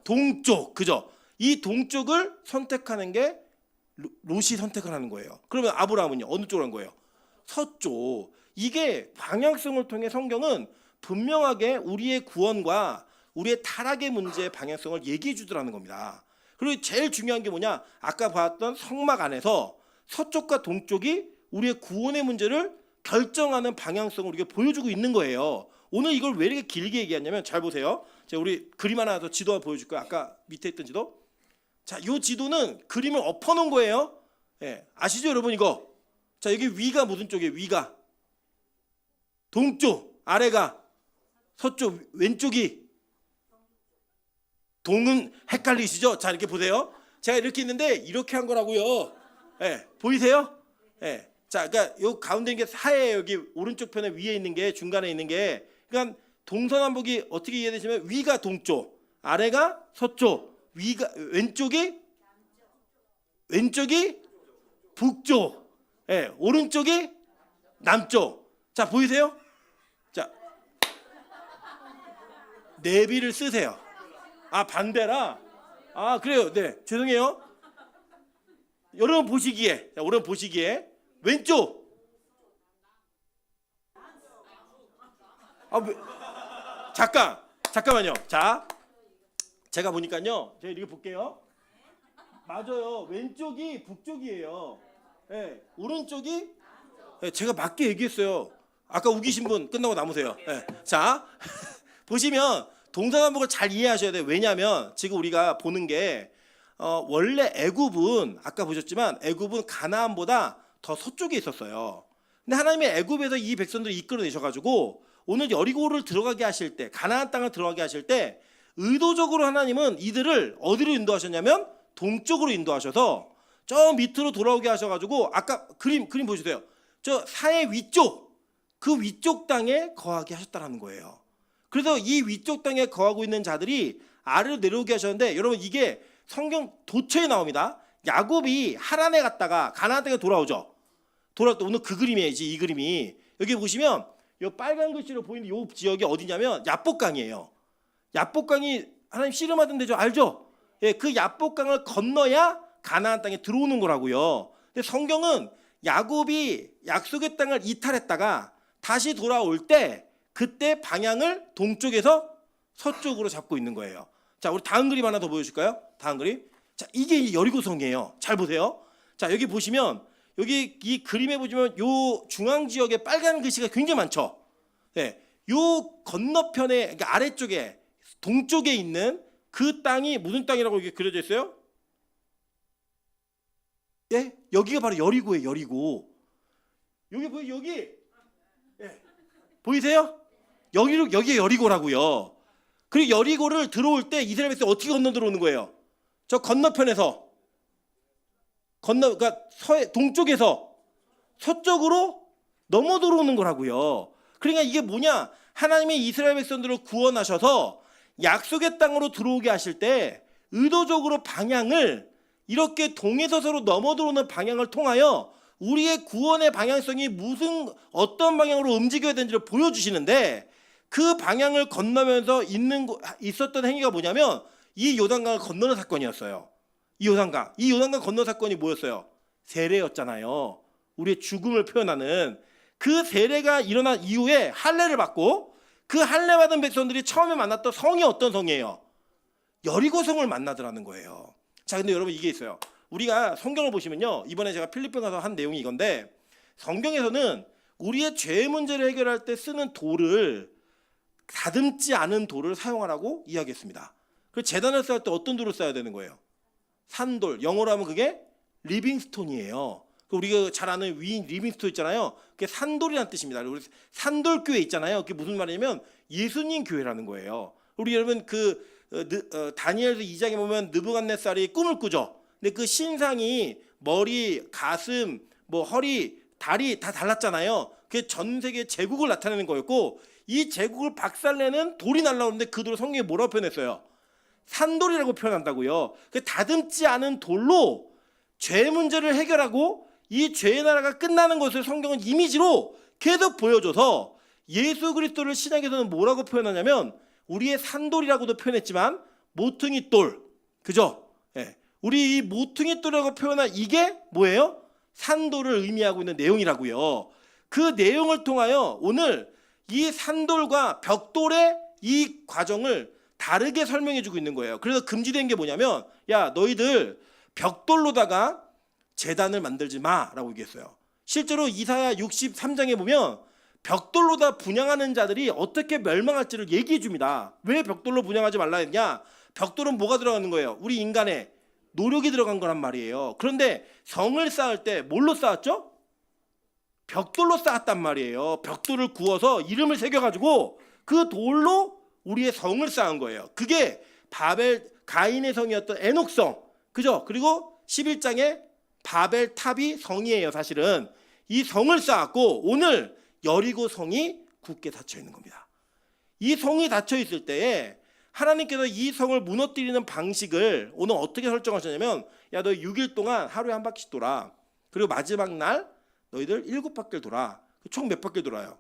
S1: 동쪽 그죠? 이 동쪽을 선택하는 게 롯이 선택을 하는 거예요. 그러면 아브라함은요 어느 쪽으로 한 거예요? 서쪽. 이게 방향성을 통해 성경은 분명하게 우리의 구원과 우리의 타락의 문제의 방향성을 얘기해 주더라는 겁니다. 그리고 제일 중요한 게 뭐냐? 아까 봤던 성막 안에서 서쪽과 동쪽이 우리의 구원의 문제를 결정하는 방향성을 우리가 보여주고 있는 거예요. 오늘 이걸 왜 이렇게 길게 얘기하냐면 잘 보세요. 제가 우리 그림 하나 더 지도 보여줄 거예요. 아까 밑에 있던 지도. 자, 이 지도는 그림을 엎어놓은 거예요. 예, 아시죠, 여러분 이거? 자, 여기 위가 무슨 쪽이에요? 위가 동쪽, 아래가 서쪽, 왼쪽이 동은 헷갈리시죠? 자, 이렇게 보세요. 제가 이렇게 있는데 이렇게 한 거라고요. 예, 보이세요? 예. 자, 그러니까 요 가운데 있는 게 사예요. 여기 오른쪽 편에 위에 있는 게 중간에 있는 게 그러니까 동서남북이 어떻게 이해되시면 위가 동쪽, 아래가 서쪽, 위가 왼쪽이 북쪽, 예, 오른쪽이 남쪽. 자, 보이세요? 자, 내비를 쓰세요. 아, 반대라. 아, 그래요. 네, 죄송해요. 여러분 보시기에, 왼쪽. 잠깐만요. 자, 제가 보니까요. 제가 이렇게 볼게요. 맞아요. 왼쪽이 북쪽이에요. 네, 오른쪽이 네, 제가 맞게 얘기했어요. 아까 우기신 분 끝나고 남으세요. 네, 자, 보시면 동서남북을 잘 이해하셔야 돼요. 왜냐하면 지금 우리가 보는 게 원래 애굽은 아까 보셨지만 애굽은 가나안보다 더 서쪽에 있었어요. 근데 하나님이 애굽에서 이 백성들을 이끌어내셔가지고 오늘 여리고를 들어가게 하실 때 가나안 땅을 들어가게 하실 때 의도적으로 하나님은 이들을 어디로 인도하셨냐면 동쪽으로 인도하셔서 저 밑으로 돌아오게 하셔가지고 아까 그림 보여주세요. 저 사해 위쪽 그 위쪽 땅에 거하게 하셨다는 거예요. 그래서 이 위쪽 땅에 거하고 있는 자들이 아래로 내려오게 하셨는데 여러분 이게 성경 도처에 나옵니다. 야곱이 하란에 갔다가 가나안 땅에 돌아오죠. 돌아올 때 오늘 그 그림이에요. 이 그림이 여기 보시면 이 빨간 글씨로 보이는 이 지역이 어디냐면 야복강이에요. 야복강이 하나님 씨름하던 데죠. 알죠? 예, 그 야복강을 건너야 가나안 땅에 들어오는 거라고요. 근데 성경은 야곱이 약속의 땅을 이탈했다가 다시 돌아올 때 그때 방향을 동쪽에서 서쪽으로 잡고 있는 거예요. 자, 우리 다음 그림 하나 더 보여줄까요? 다음 그림. 자, 이게 여리고성이에요. 잘 보세요. 자, 여기 보시면 여기 이 그림에 보시면 요 중앙 지역에 빨간 글씨가 굉장히 많죠. 네, 요 건너편에 그러니까 아래쪽에 동쪽에 있는 그 땅이 무슨 땅이라고 이렇게 그려져 있어요? 예, 여기가 바로 여리고예요. 여리고. 여기 보이 여기. 예, 보이세요? 여기가 여리고라고요. 그리고 여리고를 들어올 때 이스라엘 백성이 어떻게 건너 들어오는 거예요? 저 건너편에서 그러니까 동쪽에서 서쪽으로 넘어 들어오는 거라고요. 그러니까 이게 뭐냐? 하나님이 이스라엘 백성들을 구원하셔서 약속의 땅으로 들어오게 하실 때 의도적으로 방향을 이렇게 동해서서로 넘어 들어오는 방향을 통하여 우리의 구원의 방향성이 어떤 방향으로 움직여야 되는지를 보여주시는데, 그 방향을 건너면서 있었던 행위가 뭐냐면 이 요단강을 건너는 사건이었어요. 이 요단강 건너 사건이 뭐였어요? 세례였잖아요. 우리의 죽음을 표현하는 그 세례가 일어난 이후에 할례를 받고, 그 할례 받은 백성들이 처음에 만났던 성이 어떤 성이에요? 여리고성을 만나더라는 거예요. 자, 근데 여러분 이게 있어요. 우리가 성경을 보시면요, 이번에 제가 필리핀 가서 한 내용이 이건데, 성경에서는 우리의 죄 문제를 해결할 때 쓰는 돌을 다듬지 않은 돌을 사용하라고 이야기했습니다. 그 재단을 쌓을 때 어떤 돌을 써야 되는 거예요? 산돌, 영어로 하면 그게 리빙스톤이에요. 우리가 잘 아는 위인 리빙스톤 있잖아요. 그게 산돌이라는 뜻입니다. 우리 산돌교회 있잖아요. 그게 무슨 말이냐면 예수님 교회라는 거예요. 우리 여러분 다니엘서 2장에 보면 느부갓네살이 꿈을 꾸죠. 근데 그 신상이 머리, 가슴, 허리, 다리 다 달랐잖아요. 그게 전 세계 제국을 나타내는 거였고, 이 제국을 박살내는 돌이 날라오는데 그 돌을 성경에 뭐라고 표현했어요? 산돌이라고 표현한다고요. 그 다듬지 않은 돌로 죄 문제를 해결하고 이 죄의 나라가 끝나는 것을 성경은 이미지로 계속 보여줘서, 예수 그리스도를 신약에서는 뭐라고 표현하냐면 우리의 산돌이라고도 표현했지만 모퉁이 돌, 그죠? 예. 우리 이 모퉁이 돌이라고 표현한 이게 뭐예요? 산돌을 의미하고 있는 내용이라고요. 그 내용을 통하여 오늘 이 산돌과 벽돌의 이 과정을 다르게 설명해주고 있는 거예요. 그래서 금지된 게 뭐냐면, 야, 너희들 벽돌로다가 제단을 만들지 마라고 얘기했어요. 실제로 이사야 63장에 보면 벽돌로다 분향하는 자들이 어떻게 멸망할지를 얘기해 줍니다. 왜 벽돌로 분향하지 말라 했냐? 벽돌은 뭐가 들어가는 거예요? 우리 인간의 노력이 들어간 거란 말이에요. 그런데 성을 쌓을 때 뭘로 쌓았죠? 벽돌로 쌓았단 말이에요. 벽돌을 구워서 이름을 새겨가지고 그 돌로 우리의 성을 쌓은 거예요. 그게 가인의 성이었던 에녹성, 그죠? 그리고 11장에 바벨 탑이 성이에요. 사실은 이 성을 쌓았고, 오늘 여리고 성이 굳게 닫혀 있는 겁니다. 이 성이 닫혀 있을 때에 하나님께서 이 성을 무너뜨리는 방식을 오늘 어떻게 설정하셨냐면, 야, 너 6일 동안 하루에 한 바퀴씩 돌아. 그리고 마지막 날 너희들 7바퀴를 돌아. 총 몇 바퀴를 돌아요?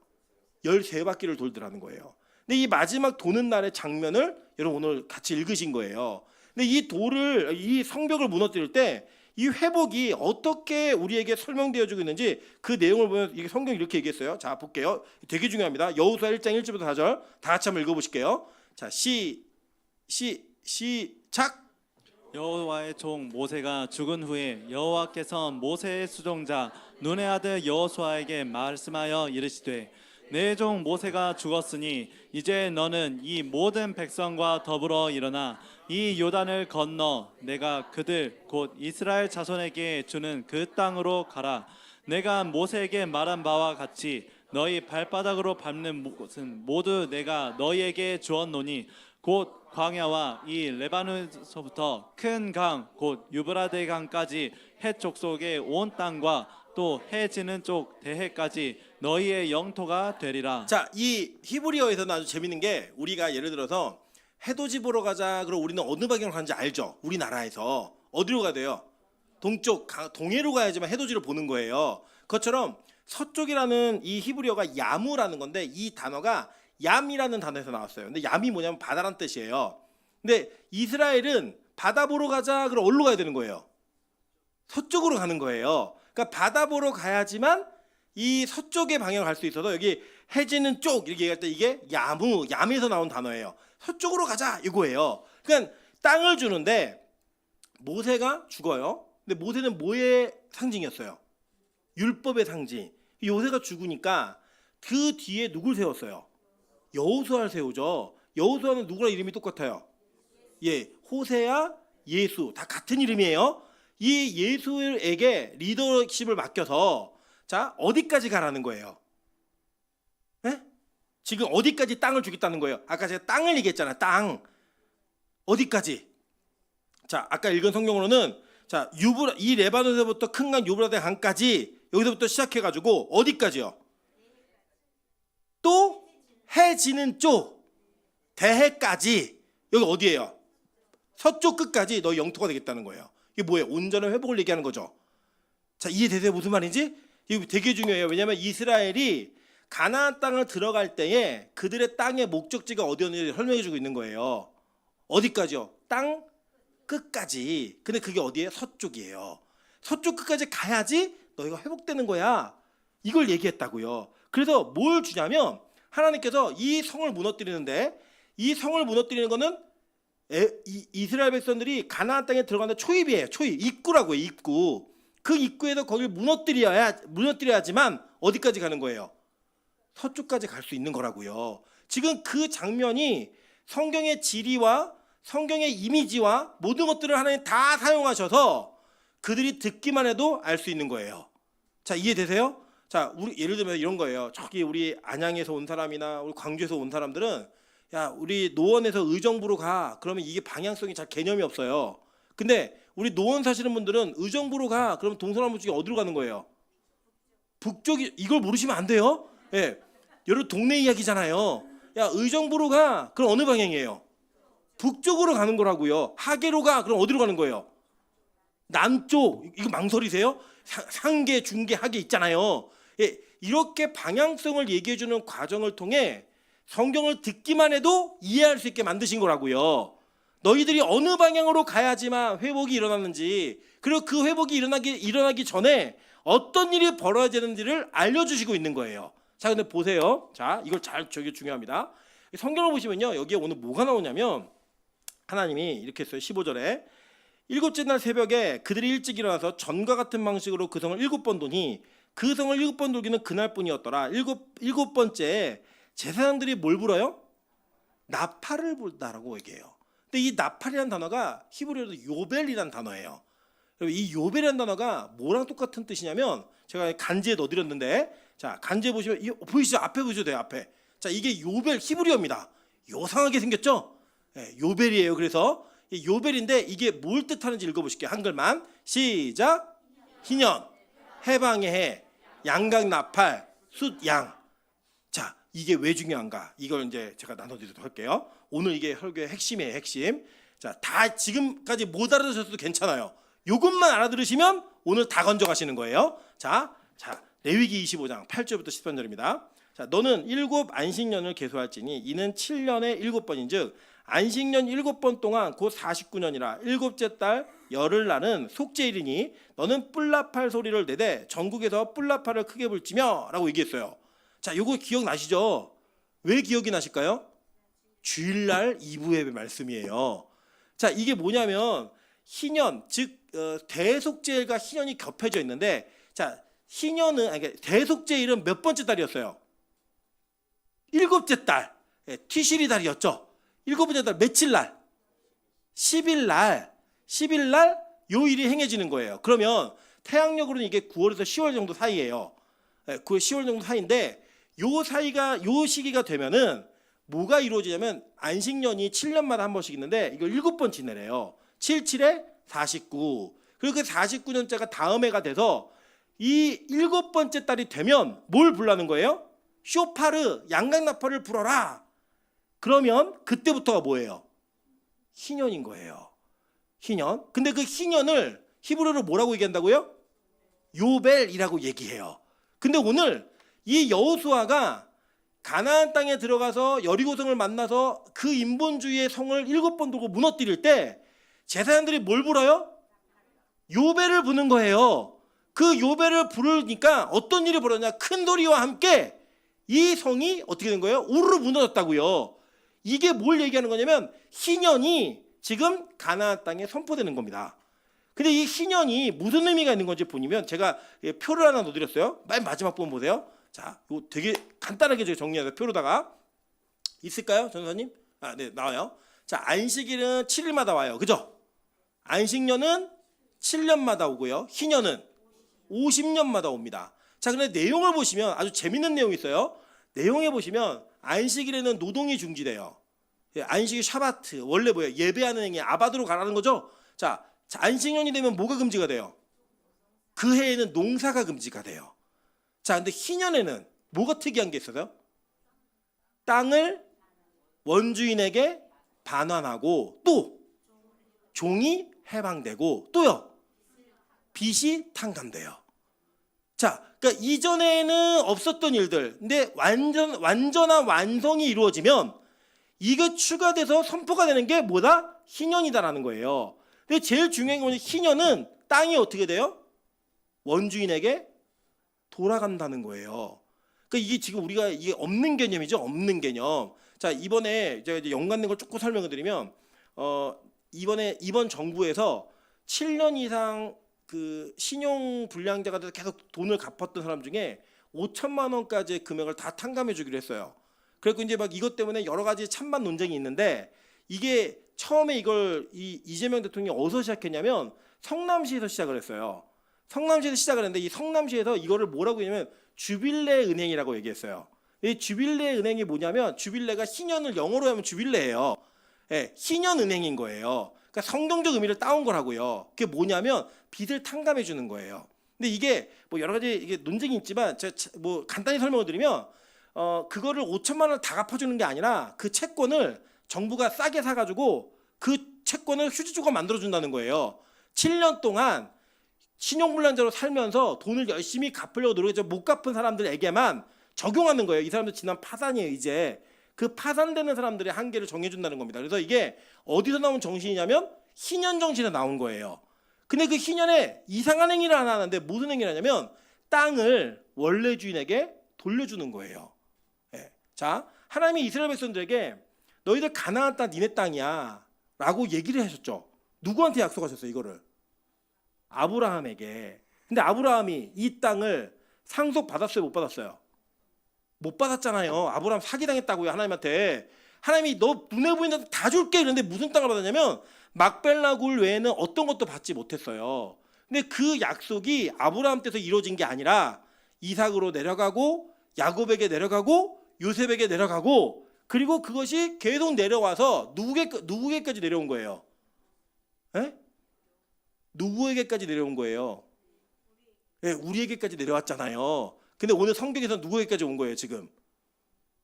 S1: 13바퀴를 돌더라는 거예요. 근데 이 마지막 도는 날의 장면을 여러분 오늘 같이 읽으신 거예요. 근데 이 성벽을 무너뜨릴 때 이 회복이 어떻게 우리에게 설명되어지고 있는지 그 내용을 보면 이게 성경이 이렇게 얘기했어요. 자, 볼게요. 되게 중요합니다. 여호수아 1장 1절부터 4절 다 같이 한번 읽어보실게요. 자, 시작.
S2: 여호와의 종 모세가 죽은 후에 여호와께서 모세의 수종자 눈의 아들 여호수아에게 말씀하여 이르시되, 내 종 모세가 죽었으니 이제 너는 이 모든 백성과 더불어 일어나 이 요단을 건너 내가 그들 곧 이스라엘 자손에게 주는 그 땅으로 가라. 내가 모세에게 말한 바와 같이 너희 발바닥으로 밟는 곳은 모두 내가 너희에게 주었노니 곧 광야와 이 레바논에서부터 큰 강 곧 유브라데 강까지 해 족속의 온 땅과 또 해 지는 쪽 대해까지 너희의 영토가 되리라.
S1: 자, 이 히브리어에서는 아주 재밌는 게, 우리가 예를 들어서 해돋이 보러 가자. 그럼 우리는 어느 방향으로 가는지 알죠? 우리나라에서 어디로 가야 돼요? 동해로 가야지만 해돋이를 보는 거예요. 그것처럼 서쪽이라는 이 히브리어가 야무라는 건데, 이 단어가 얌이라는 단어에서 나왔어요. 근데 얌이 뭐냐면 바다란 뜻이에요. 근데 이스라엘은 바다 보러 가자. 그럼 어디로 가야 되는 거예요? 서쪽으로 가는 거예요. 그러니까 바다 보러 가야지만 이 서쪽의 방향을 갈 수 있어서, 여기 해지는 쪽 이렇게 얘기할 때 이게 얌에서 나온 단어예요. 서쪽으로 가자 이거예요. 그러니까 땅을 주는데 모세가 죽어요. 근데 모세는 뭐의 상징이었어요? 율법의 상징. 요새가 죽으니까 그 뒤에 누굴 세웠어요? 여호수아를 세우죠. 여호수아는 누구랑 이름이 똑같아요? 예, 호세아, 예수 다 같은 이름이에요. 이 예수에게 리더십을 맡겨서 자, 어디까지 가라는 거예요? 네? 지금 어디까지 땅을 주겠다는 거예요? 아까 제가 땅을 얘기했잖아요. 땅 어디까지? 자, 아까 읽은 성경으로는 자, 이 레바논에서부터 큰 강 유브라데 강까지, 여기서부터 시작해가지고 어디까지요? 또 해 지는 쪽 대해까지 여기 어디예요? 서쪽 끝까지 너 영토가 되겠다는 거예요. 이게 뭐예요? 온전한 회복을 얘기하는 거죠. 자, 이해되세요? 무슨 말인지? 이거 되게 중요해요. 왜냐하면 이스라엘이 가나안 땅을 들어갈 때에 그들의 땅의 목적지가 어디였는지 설명해주고 있는 거예요. 어디까지요? 땅 끝까지. 근데 그게 어디예요? 서쪽이에요. 서쪽 끝까지 가야지 너희가 회복되는 거야. 이걸 얘기했다고요. 그래서 뭘 주냐면 하나님께서 이 성을 무너뜨리는데, 이 성을 무너뜨리는 거는 이스라엘 백성들이 가나안 땅에 들어가는 초입이에요. 초입, 입구라고요. 입구. 그 입구에서 거기를 무너뜨려야지만 어디까지 가는 거예요? 서쪽까지 갈 수 있는 거라고요. 지금 그 장면이 성경의 지리와 성경의 이미지와 모든 것들을 하나님 다 사용하셔서 그들이 듣기만 해도 알 수 있는 거예요. 자, 이해되세요? 자, 우리 예를 들면 이런 거예요. 저기 우리 안양에서 온 사람이나 우리 광주에서 온 사람들은 야, 우리 노원에서 의정부로 가. 그러면 이게 방향성이 잘 개념이 없어요. 근데 우리 노원 사시는 분들은 의정부로 가. 그러면 동서남북 중에 어디로 가는 거예요? 북쪽이. 이걸 모르시면 안 돼요. 예, 여러분 동네 이야기잖아요. 야, 의정부로 가. 그럼 어느 방향이에요? 북쪽으로 가는 거라고요. 하계로 가. 그럼 어디로 가는 거예요? 남쪽. 이거 망설이세요? 상계, 중계, 하계 있잖아요. 예, 이렇게 방향성을 얘기해주는 과정을 통해 성경을 듣기만 해도 이해할 수 있게 만드신 거라고요. 너희들이 어느 방향으로 가야지만 회복이 일어나는지, 그리고 그 회복이 일어나기 전에 어떤 일이 벌어야 되는지를 알려주시고 있는 거예요. 자, 근데 보세요. 자, 이걸 저게 중요합니다. 성경을 보시면요, 여기에 오늘 뭐가 나오냐면 하나님이 이렇게 했어요. 15절에 일곱째 날 새벽에 그들이 일찍 일어나서 전과 같은 방식으로 그 성을 7번 도니 그 성을 7번 돌기는 그날뿐이었더라. 일곱 번째 제사장들이 뭘 불어요? 나팔을 불다라고 얘기해요. 근데 이 나팔이라는 단어가 히브리어로 요벨이라는 단어예요. 이 요벨이라는 단어가 뭐랑 똑같은 뜻이냐면 제가 간지에 넣어드렸는데, 자, 간지에 보시면 보이시죠? 앞에 보셔도 돼요. 앞에. 자, 이게 요벨 히브리어입니다. 요상하게 생겼죠? 네, 요벨이에요. 그래서 이 요벨인데 이게 뭘 뜻하는지 읽어보실게요. 한글만. 시작. 희년, 해방의 해, 양각 나팔, 숫양. 자, 이게 왜 중요한가? 이걸 이제 제가 나눠드리도록 할게요. 오늘 이게 설교의 핵심이에요. 핵심. 자, 다 지금까지 못 알아들으셔도 괜찮아요. 요것만 알아들으시면 오늘 다 건져가시는 거예요. 자, 레위기 25장 8절부터 13절입니다. 자, 너는 7 안식년을 계수할지니 이는 7년에 7번인즉 안식년 7번 동안 곧 49년이라 일곱째 달 열흘날은 속죄일이니 너는 뿔나팔 소리를 내되 전국에서 뿔나팔을 크게 불지며 라고 얘기했어요. 자, 요거 기억나시죠? 왜 기억이 나실까요? 주일날 2부 예배 말씀이에요. 자, 이게 뭐냐면 희년, 즉 대속죄일과 희년이 겹해져 있는데, 자, 희년은 그러니까 대속죄일은 몇 번째 달이었어요? 7째 달, 티시리 달이었죠. 7번째 달 며칠 날? 10일 날 요일이 행해지는 거예요. 그러면 태양력으로는 이게 9월에서 10월 정도 사이예요. 9월 10월 정도 사이인데 요 시기가 되면은 뭐가 이루어지냐면 안식년이 7년마다 한 번씩 있는데 이걸 7번 지내래요. 77에 49. 그리고 그 49년째가 다음 해가 돼서 이 7번째 달이 되면 뭘 불라는 거예요? 쇼파르, 양각나팔을 불어라. 그러면 그때부터가 뭐예요? 희년인 거예요. 희년. 근데 그 희년을 히브리어로 뭐라고 얘기한다고요? 요벨이라고 얘기해요. 근데 오늘 이 여호수아가 가나안 땅에 들어가서 여리고성을 만나서 그 인본주의의 성을 7번 돌고 무너뜨릴 때 제사장들이 뭘 불어요? 요벨을 부는 거예요. 그 요벨을 부르니까 어떤 일이 벌어졌냐? 큰 소리와 함께 이 성이 어떻게 된 거예요? 우르르 무너졌다고요. 이게 뭘 얘기하는 거냐면 희년이 지금 가나안 땅에 선포되는 겁니다. 근데 이 희년이 무슨 의미가 있는 건지 보면 제가 표를 하나 넣어드렸어요. 맨 마지막 부분 보세요. 자, 이거 되게 간단하게 제가 정리해서 표로다가 있을까요, 전사님? 아, 네, 나와요. 자, 안식일은 7일마다 와요, 그죠? 안식년은 7년마다 오고요. 희년은 50년마다 옵니다. 자, 그런데 내용을 보시면 아주 재밌는 내용이 있어요. 내용에 보시면 안식일에는 노동이 중지돼요. 안식일 샤바트, 원래 뭐예요? 예배하는 행위, 아바드로 가라는 거죠. 자, 안식년이 되면 뭐가 금지가 돼요? 그 해에는 농사가 금지가 돼요. 자, 근데 희년에는 뭐가 특이한 게 있어요? 땅을 원주인에게 반환하고 또 종이 해방되고 또요 빚이 탕감돼요. 자, 그러니까 이전에는 없었던 일들, 근데 완전한 완성이 이루어지면 이게 추가돼서 선포가 되는 게 뭐다? 희년이다라는 거예요. 근데 제일 중요한 게 뭐냐? 희년은 땅이 어떻게 돼요? 원주인에게 돌아간다는 거예요. 그러니까 이게 지금 우리가 이게 없는 개념이죠, 없는 개념. 자, 이번에 제가 이제 연관된 걸 조금 설명을 드리면, 이번 정부에서 7년 이상 그 신용 불량자가 돼서 계속 돈을 갚았던 사람 중에 5천만 원까지의 금액을 다 탕감해 주기로 했어요. 그리고 이제 막 이것 때문에 여러 가지 찬반 논쟁이 있는데, 이게 처음에 이걸 이재명 대통령이 어디서 시작했냐면 성남시에서 시작을 했어요. 성남시에서 시작을 했는데 이 성남시에서 이거를 뭐라고 했냐면 주빌레 은행이라고 얘기했어요. 이 주빌레 은행이 뭐냐면, 주빌레가 희년을 영어로 하면 주빌레예요. 예, 희년 은행인 거예요. 그러니까 성경적 의미를 따온 거라고요. 그게 뭐냐면 빚을 탕감해 주는 거예요. 근데 이게 뭐 여러 가지 이게 논쟁이 있지만 제가 뭐 간단히 설명을 드리면, 그거를 5천만 원을 다 갚아주는 게 아니라 그 채권을 정부가 싸게 사가지고 그 채권을 휴지조각 만들어준다는 거예요. 7년 동안 신용불량자로 살면서 돈을 열심히 갚으려고 노력했지만 못 갚은 사람들에게만 적용하는 거예요. 이 사람들 지난 파산이에요. 이제 그 파산되는 사람들의 한계를 정해준다는 겁니다. 그래서 이게 어디서 나온 정신이냐면 희년 정신에서 나온 거예요. 근데 그 희년에 이상한 행위를 하나 하는데 무슨 행위를 하냐면 땅을 원래 주인에게 돌려주는 거예요. 예. 자, 하나님이 이스라엘 백성들에게 너희들 가나안 땅 니네 땅이야 라고 얘기를 하셨죠. 누구한테 약속하셨어요 이거를? 아브라함에게. 근데 아브라함이 이 땅을 상속받았어요 못 받았어요? 못 받았잖아요. 아브라함 사기당했다고요 하나님한테. 하나님이 너 눈에 보이는 땅 다 줄게 이랬는데 무슨 땅을 받았냐면 막벨라 굴 외에는 어떤 것도 받지 못했어요. 근데 그 약속이 아브라함 때서 이루어진 게 아니라 이삭으로 내려가고 야곱에게 내려가고 요셉에게 내려가고, 그리고 그것이 계속 내려와서 누구에게까지 내려온 거예요? 에? 누구에게까지 내려온 거예요? 예, 우리에게까지 내려왔잖아요. 근데 오늘 성경에서 누구에게까지 온 거예요 지금?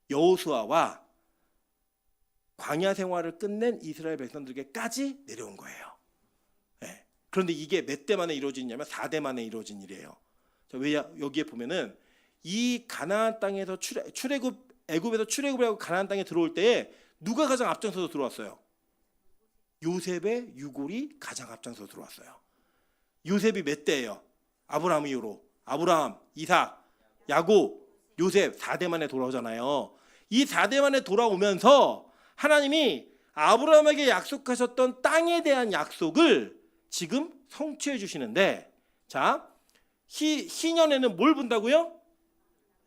S1: 여호수아와 광야 생활을 끝낸 이스라엘 백성들에게까지 내려온 거예요. 예. 그런데 이게 몇 대 만에 이루어지냐면 4대 만에 이루어진 일이에요. 왜 여기에 보면은 이 가나안 땅에서 애굽에서 출애굽을 하고 가나안 땅에 들어올 때에 누가 가장 앞장서서 들어왔어요? 요셉의 유골이 가장 앞장서서 들어왔어요. 요셉이 몇 대예요? 아브라함 이후로 아브라함, 이삭, 야곱, 요셉 4대 만에 돌아오잖아요. 이 4대 만에 돌아오면서 하나님이 아브라함에게 약속하셨던 땅에 대한 약속을 지금 성취해 주시는데, 자, 희년에는 뭘 분다고요?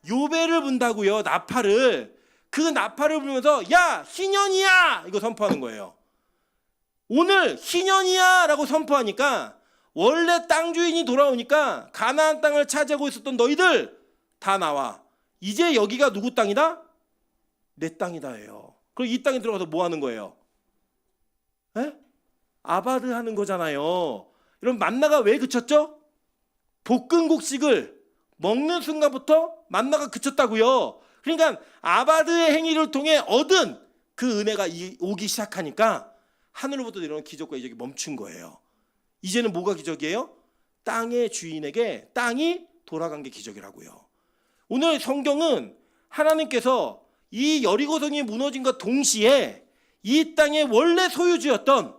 S1: 요배를 분다고요. 나팔을. 그 나팔을 불면서 야 희년이야 이거 선포하는 거예요. 오늘 희년이야 라고 선포하니까 원래 땅 주인이 돌아오니까 가나안 땅을 차지하고 있었던 너희들 다 나와. 이제 여기가 누구 땅이다? 내 땅이다예요. 그럼 이 땅에 들어가서 뭐 하는 거예요? 에? 아바드 하는 거잖아요. 여러분 만나가 왜 그쳤죠? 볶은 곡식을 먹는 순간부터 만나가 그쳤다고요. 그러니까 아바드의 행위를 통해 얻은 그 은혜가 오기 시작하니까 하늘로부터 내려오는 기적과 이적이 멈춘 거예요. 이제는 뭐가 기적이에요? 땅의 주인에게 땅이 돌아간 게 기적이라고요. 오늘 성경은 하나님께서 이 여리고성이 무너진과 동시에 이 땅의 원래 소유주였던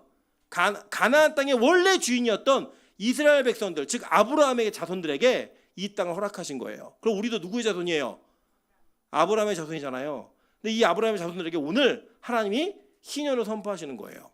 S1: 가나안 땅의 원래 주인이었던 이스라엘 백성들, 즉 아브라함의 자손들에게 이 땅을 허락하신 거예요. 그럼 우리도 누구의 자손이에요? 아브라함의 자손이잖아요. 근데 이 아브라함의 자손들에게 오늘 하나님이 희년을 선포하시는 거예요.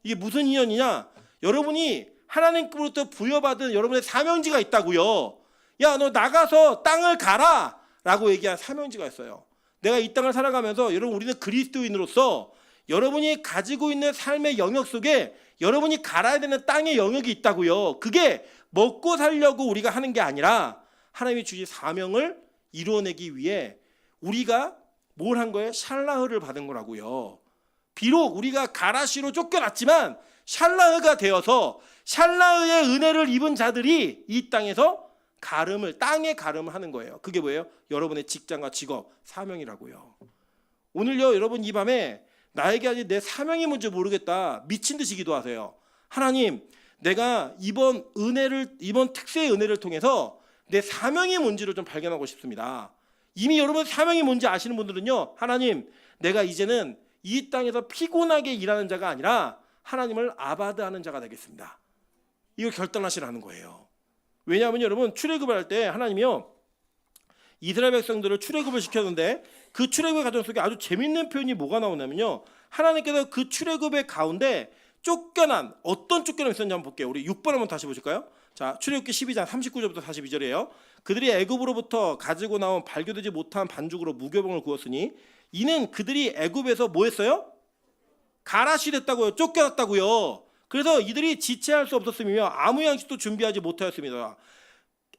S1: 이게 무슨 희년이냐? 여러분이 하나님께로부터 부여받은 여러분의 사명지가 있다고요. 야, 너 나가서 땅을 가라 라고 얘기한 사명지가 있어요. 내가 이 땅을 살아가면서 여러분 우리는 그리스도인으로서 여러분이 가지고 있는 삶의 영역 속에 여러분이 갈아야 되는 땅의 영역이 있다고요. 그게 먹고 살려고 우리가 하는 게 아니라 하나님이 주신 사명을 이루어내기 위해 우리가 뭘 한 거예요? 샬라흐를 받은 거라고요. 비록 우리가 가라시로 쫓겨났지만 샬라흐가 되어서 샬라흐의 은혜를 입은 자들이 이 땅에서 땅의 가름을 하는 거예요. 그게 뭐예요? 여러분의 직장과 직업, 사명이라고요. 오늘요 여러분 이 밤에 나에게 아직 내 사명이 뭔지 모르겠다 미친 듯이 기도하세요. 하나님, 내가 이번 특세의 은혜를 통해서 내 사명이 뭔지를 좀 발견하고 싶습니다. 이미 여러분 사명이 뭔지 아시는 분들은요, 하나님, 내가 이제는 이 땅에서 피곤하게 일하는 자가 아니라 하나님을 아바드하는 자가 되겠습니다. 이걸 결단하시라는 거예요. 왜냐하면 여러분 출애굽을 할 때 하나님이요 이스라엘 백성들을 출애굽을 시켰는데 그 출애굽의 과정 속에 아주 재밌는 표현이 뭐가 나오냐면요, 하나님께서 그 출애굽의 가운데 쫓겨난 어떤 쫓겨남이 있었는지 한번 볼게요. 우리 6번 한번 다시 보실까요? 자, 출애굽기 12장 39절부터 42절이에요. 그들이 애굽으로부터 가지고 나온 발교되지 못한 반죽으로 무교병을 구웠으니 이는 그들이 애굽에서 뭐 했어요? 가라시 됐다고요. 쫓겨났다고요. 그래서 이들이 지체할 수 없었으며 아무 양식도 준비하지 못하였습니다.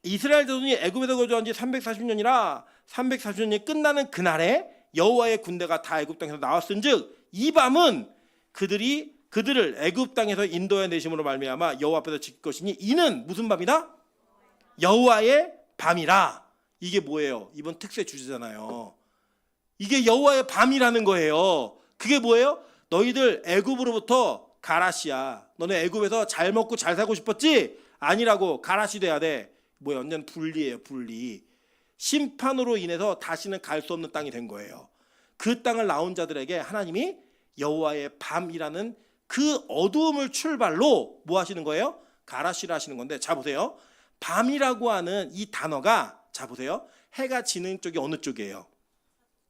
S1: 이스라엘 자손이 애굽에서 거주한 지 340년이라 340년이 끝나는 그날에 여호와의 군대가 다 애굽 땅에서 나왔은즉 이 밤은 그들을 애굽 땅에서 인도해 내심으로 말미암아 여호와 앞에서 지킬 것이니 이는 무슨 밤이다? 여호와의 밤이라. 이게 뭐예요? 이번 특세 주제잖아요. 이게 여호와의 밤이라는 거예요. 그게 뭐예요? 너희들 애굽으로부터 가라시야. 너네 애굽에서 잘 먹고 잘 살고 싶었지? 아니라고. 가라시 돼야 돼. 뭐예요? 완전 분리예요. 분리. 심판으로 인해서 다시는 갈 수 없는 땅이 된 거예요. 그 땅을 나온 자들에게 하나님이 여호와의 밤이라는 그 어두움을 출발로 뭐 하시는 거예요? 가라시를 하시는 건데, 자 보세요. 밤이라고 하는 이 단어가, 자 보세요. 해가 지는 쪽이 어느 쪽이에요?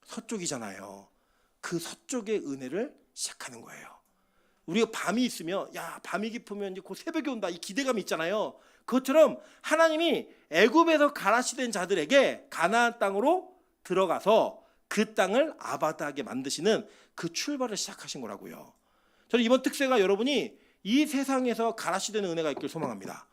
S1: 서쪽이잖아요. 그 서쪽의 은혜를 시작하는 거예요. 우리가 밤이 있으면, 야, 밤이 깊으면 이제 곧 새벽이 온다, 이 기대감이 있잖아요. 그것처럼 하나님이 애굽에서 가라시 된 자들에게 가나안 땅으로 들어가서 그 땅을 아바다하게 만드시는 그 출발을 시작하신 거라고요. 저는 이번 특세가 여러분이 이 세상에서 가라시 되는 은혜가 있길 소망합니다.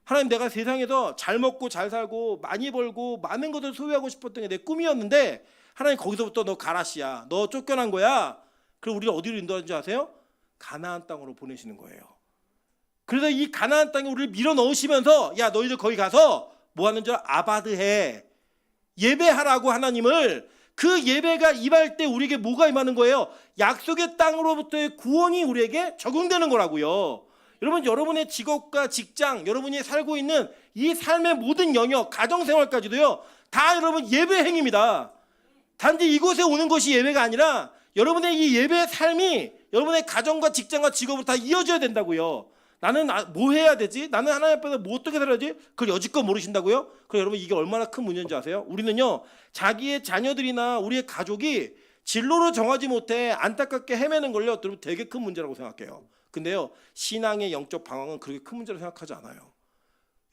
S1: 하나님, 내가 세상에서 잘 먹고 잘 살고 많이 벌고 많은 것을 소유하고 싶었던 게 내 꿈이었는데 하나님 거기서부터 너 가라시야. 너 쫓겨난 거야. 그리고 우리를 어디로 인도하는지 아세요? 가나안 땅으로 보내시는 거예요. 그래서 이 가나안 땅에 우리를 밀어 넣으시면서 야, 너희들 거기 가서 뭐 하는 줄 아바드해. 예배하라고 하나님을. 그 예배가 임할 때 우리에게 뭐가 임하는 거예요? 약속의 땅으로부터의 구원이 우리에게 적용되는 거라고요. 여러분, 여러분의 직업과 직장, 여러분이 살고 있는 이 삶의 모든 영역, 가정생활까지도요, 다 여러분 예배 행위입니다. 단지 이곳에 오는 것이 예배가 아니라 여러분의 이 예배의 삶이 여러분의 가정과 직장과 직업으로 다 이어져야 된다고요. 나는 뭐 해야 되지? 나는 하나님 앞에서 뭐 어떻게 살아야지? 그걸 여지껏 모르신다고요? 그럼 여러분, 이게 얼마나 큰 문제인지 아세요? 우리는요, 자기의 자녀들이나 우리의 가족이 진로를 정하지 못해 안타깝게 헤매는 걸요, 여러분 되게 큰 문제라고 생각해요. 근데요, 신앙의 영적 방황은 그렇게 큰 문제로 생각하지 않아요.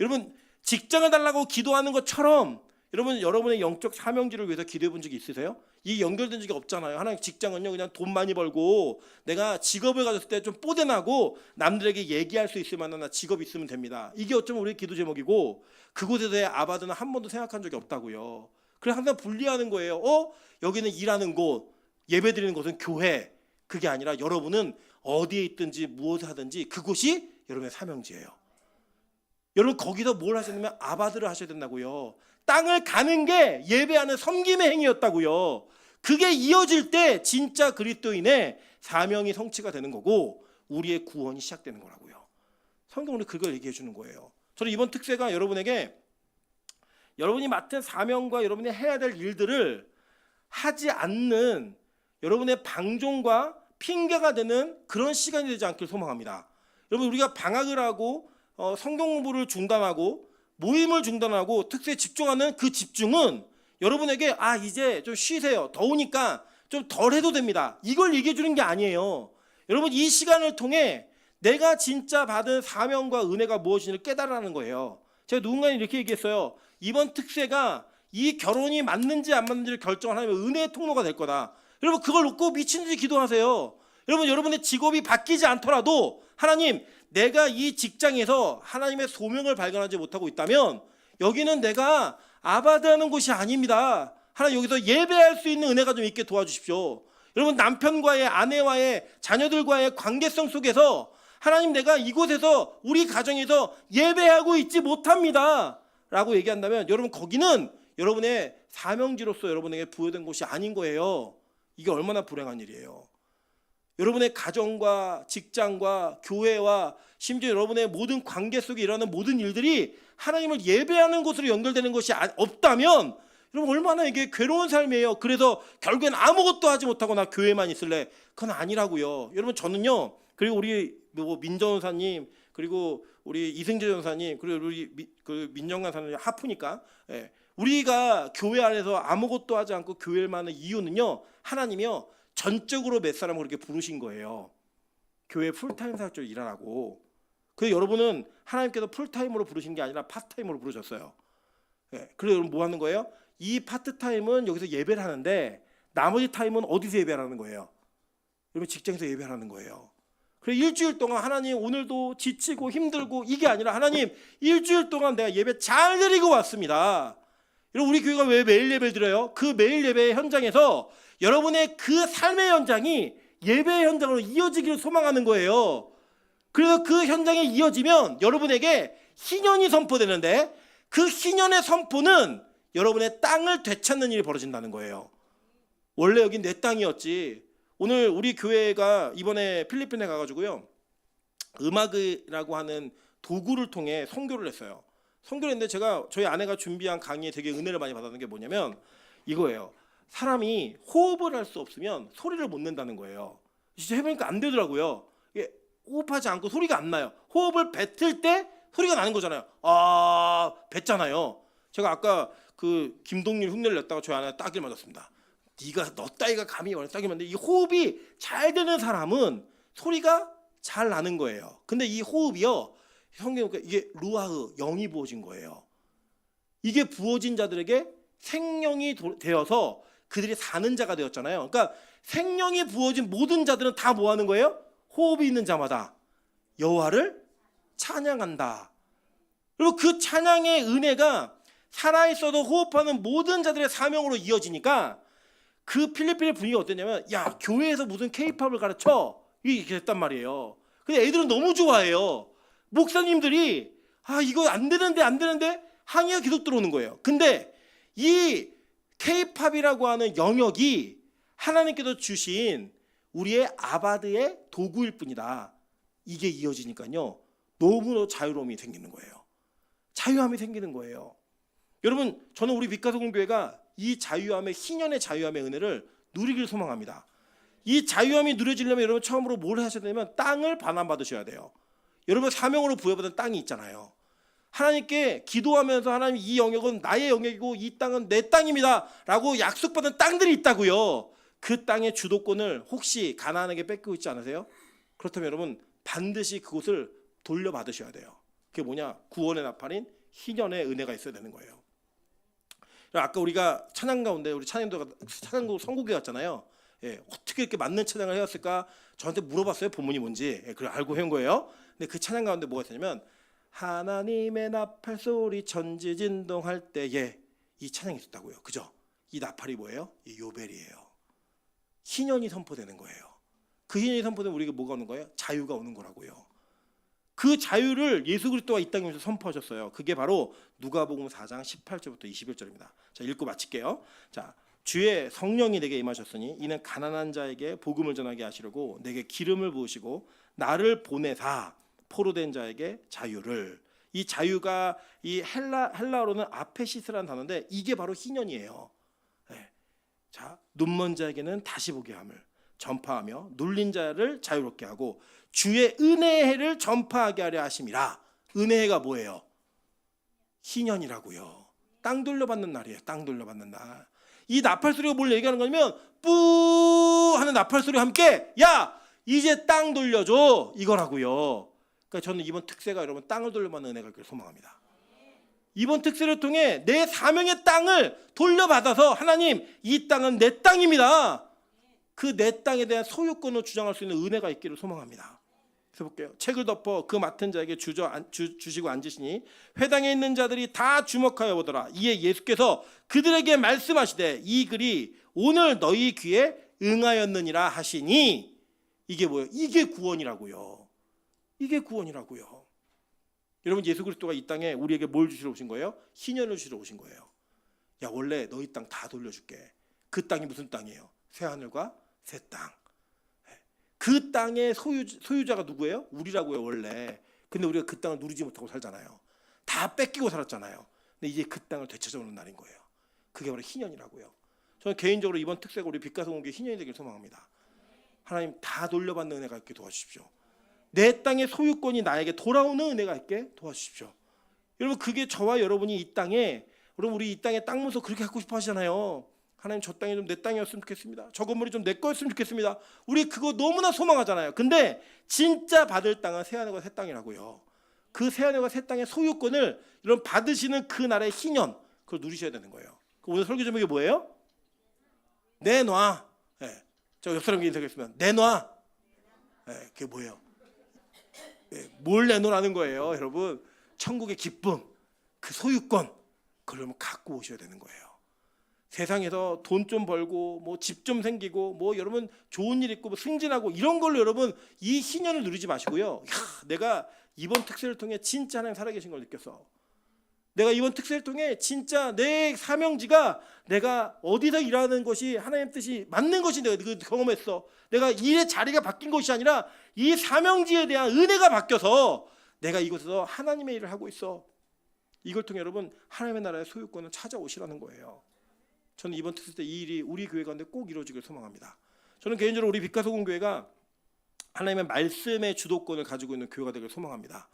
S1: 여러분, 직장을 달라고 기도하는 것처럼 여러분, 여러분의 영적 사명지를 위해서 기도해 본 적이 있으세요? 이게 연결된 적이 없잖아요. 하나님, 직장은요 그냥 돈 많이 벌고 내가 직업을 가졌을 때 좀 뽀대나고 남들에게 얘기할 수 있을 만한 직업이 있으면 됩니다. 이게 어쩌면 우리의 기도 제목이고 그곳에 대해 아바드는 한 번도 생각한 적이 없다고요. 그래서 항상 분리하는 거예요. 여기는 일하는 곳, 예배드리는 곳은 교회. 그게 아니라 여러분은 어디에 있든지 무엇을 하든지 그곳이 여러분의 사명지예요. 여러분, 거기서 뭘 하셨냐면 아바드를 하셔야 된다고요. 땅을 가는 게 예배하는 섬김의 행위였다고요. 그게 이어질 때 진짜 그리스도인의 사명이 성취가 되는 거고 우리의 구원이 시작되는 거라고요. 성경으로 그걸 얘기해 주는 거예요. 저는 이번 특세가 여러분에게 여러분이 맡은 사명과 여러분이 해야 될 일들을 하지 않는 여러분의 방종과 핑계가 되는 그런 시간이 되지 않길 소망합니다. 여러분, 우리가 방학을 하고 성경 공부를 중단하고 모임을 중단하고 특세에 집중하는 그 집중은 여러분에게 이제 좀 쉬세요. 더우니까 좀 덜 해도 됩니다. 이걸 얘기해 주는 게 아니에요. 여러분, 이 시간을 통해 내가 진짜 받은 사명과 은혜가 무엇인지를 깨달으라는 거예요. 제가 누군가는 이렇게 얘기했어요. 이번 특세가 이 결혼이 맞는지 안 맞는지를 결정하는 은혜의 통로가 될 거다. 여러분, 그걸 놓고 미친 듯이 기도하세요. 여러분, 여러분의 직업이 바뀌지 않더라도 하나님, 내가 이 직장에서 하나님의 소명을 발견하지 못하고 있다면 여기는 내가 아바드하는 곳이 아닙니다. 하나님, 여기서 예배할 수 있는 은혜가 좀 있게 도와주십시오. 여러분, 남편과의, 아내와의, 자녀들과의 관계성 속에서 하나님, 내가 이곳에서 우리 가정에서 예배하고 있지 못합니다 라고 얘기한다면 여러분, 거기는 여러분의 사명지로서 여러분에게 부여된 곳이 아닌 거예요. 이게 얼마나 불행한 일이에요. 여러분의 가정과 직장과 교회와 심지어 여러분의 모든 관계 속에 일어나는 모든 일들이 하나님을 예배하는 곳으로 연결되는 것이 없다면 여러분 얼마나 이게 괴로운 삶이에요. 그래서 결국엔 아무것도 하지 못하고 나 교회만 있을래. 그건 아니라고요. 여러분 저는요. 그리고 우리 민전사님 그리고 우리 이승재 전사님 그리고 우리 민정관 사님 하프니까 우리가 교회 안에서 아무것도 하지 않고 교회를 하는 이유는요. 하나님이요. 전적으로 몇 사람을 그렇게 부르신 거예요. 교회 풀타임 사역자로 일하라고. 그래서 여러분은 하나님께서 풀타임으로 부르신 게 아니라 파트타임으로 부르셨어요. 그래서 여러분 뭐 하는 거예요? 이 파트타임은 여기서 예배를 하는데 나머지 타임은 어디서 예배하는 거예요? 여러분 직장에서 예배하는 거예요. 그래서 일주일 동안 하나님 오늘도 지치고 힘들고 이게 아니라 하나님 일주일 동안 내가 예배 잘 드리고 왔습니다. 여러분 우리 교회가 왜 매일 예배를 드려요? 그 매일 예배 현장에서 여러분의 그 삶의 현장이 예배의 현장으로 이어지기를 소망하는 거예요. 그래서 그 현장에 이어지면 여러분에게 희년이 선포되는데 그 희년의 선포는 여러분의 땅을 되찾는 일이 벌어진다는 거예요. 원래 여긴 내 땅이었지. 오늘 우리 교회가 이번에 필리핀에 가가지고요. 음악이라고 하는 도구를 통해 선교를 했어요. 선교를 했는데 제가 저희 아내가 준비한 강의에 되게 은혜를 많이 받았는 게 뭐냐면 이거예요. 사람이 호흡을 할 수 없으면 소리를 못 낸다는 거예요. 진짜 해보니까 안 되더라고요. 이게 호흡하지 않고 소리가 안 나요. 호흡을 뱉을 때 소리가 나는 거잖아요. 아, 뱉잖아요. 제가 아까 그 김동률 흉내를 냈다가 저희 아내가 딱일 맞았습니다. 네가 너 따위가 감히 딱일 맞는데 이 호흡이 잘 되는 사람은 소리가 잘 나는 거예요. 근데 이 호흡이요. 성경에 보니까 이게 루아흐 영이 부어진 거예요. 이게 부어진 자들에게 생명이 되어서 그들이 사는 자가 되었잖아요. 그러니까 생명이 부어진 모든 자들은 다 뭐 하는 거예요? 호흡이 있는 자마다 여호와를 찬양한다. 그리고 그 찬양의 은혜가 살아있어도 호흡하는 모든 자들의 사명으로 이어지니까 그 필리핀의 분위기가 어땠냐면 야 교회에서 무슨 케이팝을 가르쳐 이렇게 됐단 말이에요. 근데 애들은 너무 좋아해요. 목사님들이 아 이거 안 되는데 항의가 계속 들어오는 거예요. 근데 이 케이팝이라고 하는 영역이 하나님께서 주신 우리의 아바드의 도구일 뿐이다. 이게 이어지니까요. 너무나 자유로움이 생기는 거예요. 자유함이 생기는 거예요. 여러분 저는 우리 빛가서공교회가 이 자유함의 희년의 자유함의 은혜를 누리기를 소망합니다. 이 자유함이 누려지려면 여러분 처음으로 뭘 하셔야 되냐면 땅을 반환받으셔야 돼요. 여러분 사명으로 부여받은 땅이 있잖아요. 하나님께 기도하면서 하나님 이 영역은 나의 영역이고 이 땅은 내 땅입니다 라고 약속받은 땅들이 있다고요. 그 땅의 주도권을 혹시 가나안에게 뺏기고 있지 않으세요? 그렇다면 여러분 반드시 그곳을 돌려받으셔야 돼요. 그게 뭐냐? 구원의 나팔인 희년의 은혜가 있어야 되는 거예요. 아까 우리가 찬양 가운데 우리 찬양곡 선곡에 갔잖아요. 어떻게 이렇게 맞는 찬양을 해왔을까? 저한테 물어봤어요. 본문이 뭔지. 그걸 알고 해온 거예요. 근데 그 찬양 가운데 뭐가 있었냐면 하나님의 나팔 소리 천지진동할 때에 이 찬양이 있었다고요. 그죠? 이 나팔이 뭐예요? 이 요벨이에요. 희년이 선포되는 거예요. 그 희년이 선포되면 우리에게 뭐가 오는 거예요? 자유가 오는 거라고요. 그 자유를 예수 그리스도가 이 땅에서 선포하셨어요. 그게 바로 누가복음 4장 18절부터 21절입니다. 자, 읽고 마칠게요. 자, 주의 성령이 내게 임하셨으니 이는 가난한 자에게 복음을 전하게 하시려고 내게 기름을 부으시고 나를 보내사 포로된 자에게 자유를. 이 자유가 이 헬라어로는 아페시스라는 단어인데 이게 바로 희년이에요. 자, 눈먼 자에게는 다시 보게 함을 전파하며 눌린 자를 자유롭게 하고 주의 은혜의 해를 전파하게 하려 하심이라. 은혜의 해가 뭐예요? 희년이라고요. 땅 돌려받는 날이에요. 땅 돌려받는 날. 이 나팔 소리가 뭘 얘기하는 거냐면 뿌 하는 나팔 소리와 함께 야 이제 땅 돌려줘 이거라고요. 그러니까 저는 이번 특세가 여러분 땅을 돌려받는 은혜가 있기를 소망합니다. 이번 특세를 통해 내 사명의 땅을 돌려받아서 하나님 이 땅은 내 땅입니다. 그 내 땅에 대한 소유권을 주장할 수 있는 은혜가 있기를 소망합니다. 그래서 볼게요. 책을 덮어 그 맡은 자에게 주시고 앉으시니 회당에 있는 자들이 다 주목하여 보더라. 이에 예수께서 그들에게 말씀하시되 이 글이 오늘 너희 귀에 응하였느니라 하시니 이게 뭐예요? 이게 구원이라고요. 이게 구원이라고요. 여러분 예수 그리스도가 이 땅에 우리에게 뭘 주시러 오신 거예요? 희년을 주시러 오신 거예요. 야 원래 너희 땅 다 돌려줄게. 그 땅이 무슨 땅이에요? 새 하늘과 새 땅. 그 땅의 소유자가 누구예요? 우리라고요 원래. 근데 우리가 그 땅을 누리지 못하고 살잖아요. 다 뺏기고 살았잖아요. 근데 이제 그 땅을 되찾아오는 날인 거예요. 그게 바로 희년이라고요. 저는 개인적으로 이번 특세가 우리 빛가서 공교회 희년이 되길 소망합니다. 하나님 다 돌려받는 은혜가 있게 도와주십시오. 내 땅의 소유권이 나에게 돌아오는 은혜가 있게 도와주십시오. 여러분 그게 저와 여러분이 이 땅에 여러분 우리 이 땅에 땅 문서 그렇게 갖고 싶어 하시잖아요. 하나님 저 땅이 좀 내 땅이었으면 좋겠습니다. 저 건물이 좀 내 거였으면 좋겠습니다. 우리 그거 너무나 소망하잖아요. 근데 진짜 받을 땅은 새하늘과 새 땅이라고요. 그 새하늘과 새 땅의 소유권을 여러분 받으시는 그 날의 희년 그걸 누리셔야 되는 거예요. 오늘 설교 제목이 뭐예요? 내놔. 네. 저 옆 사람께 인사하겠습니다. 내놔. 네, 그게 뭐예요? 네, 뭘 내놓으라는 거예요, 여러분? 천국의 기쁨, 그 소유권, 그걸 여러분 갖고 오셔야 되는 거예요. 세상에서 돈 좀 벌고, 뭐 집 좀 생기고, 뭐 여러분 좋은 일 있고, 뭐 승진하고 이런 걸로 여러분 이 희년을 누리지 마시고요. 내가 이번 특세를 통해 진짜 하나님 살아계신 걸 느꼈어. 내가 이번 특세를 통해 진짜 내 사명지가 내가 어디서 일하는 것이 하나님 뜻이 맞는 것이 내가 그 경험했어. 내가 일의 자리가 바뀐 것이 아니라 이 사명지에 대한 은혜가 바뀌어서 내가 이곳에서 하나님의 일을 하고 있어. 이걸 통해 여러분 하나님의 나라의 소유권을 찾아오시라는 거예요. 저는 이번 특세 때 이 일이 우리 교회 가운데 꼭 이루어지길 소망합니다. 저는 개인적으로 우리 빛가소금 교회가 하나님의 말씀의 주도권을 가지고 있는 교회가 되길 소망합니다.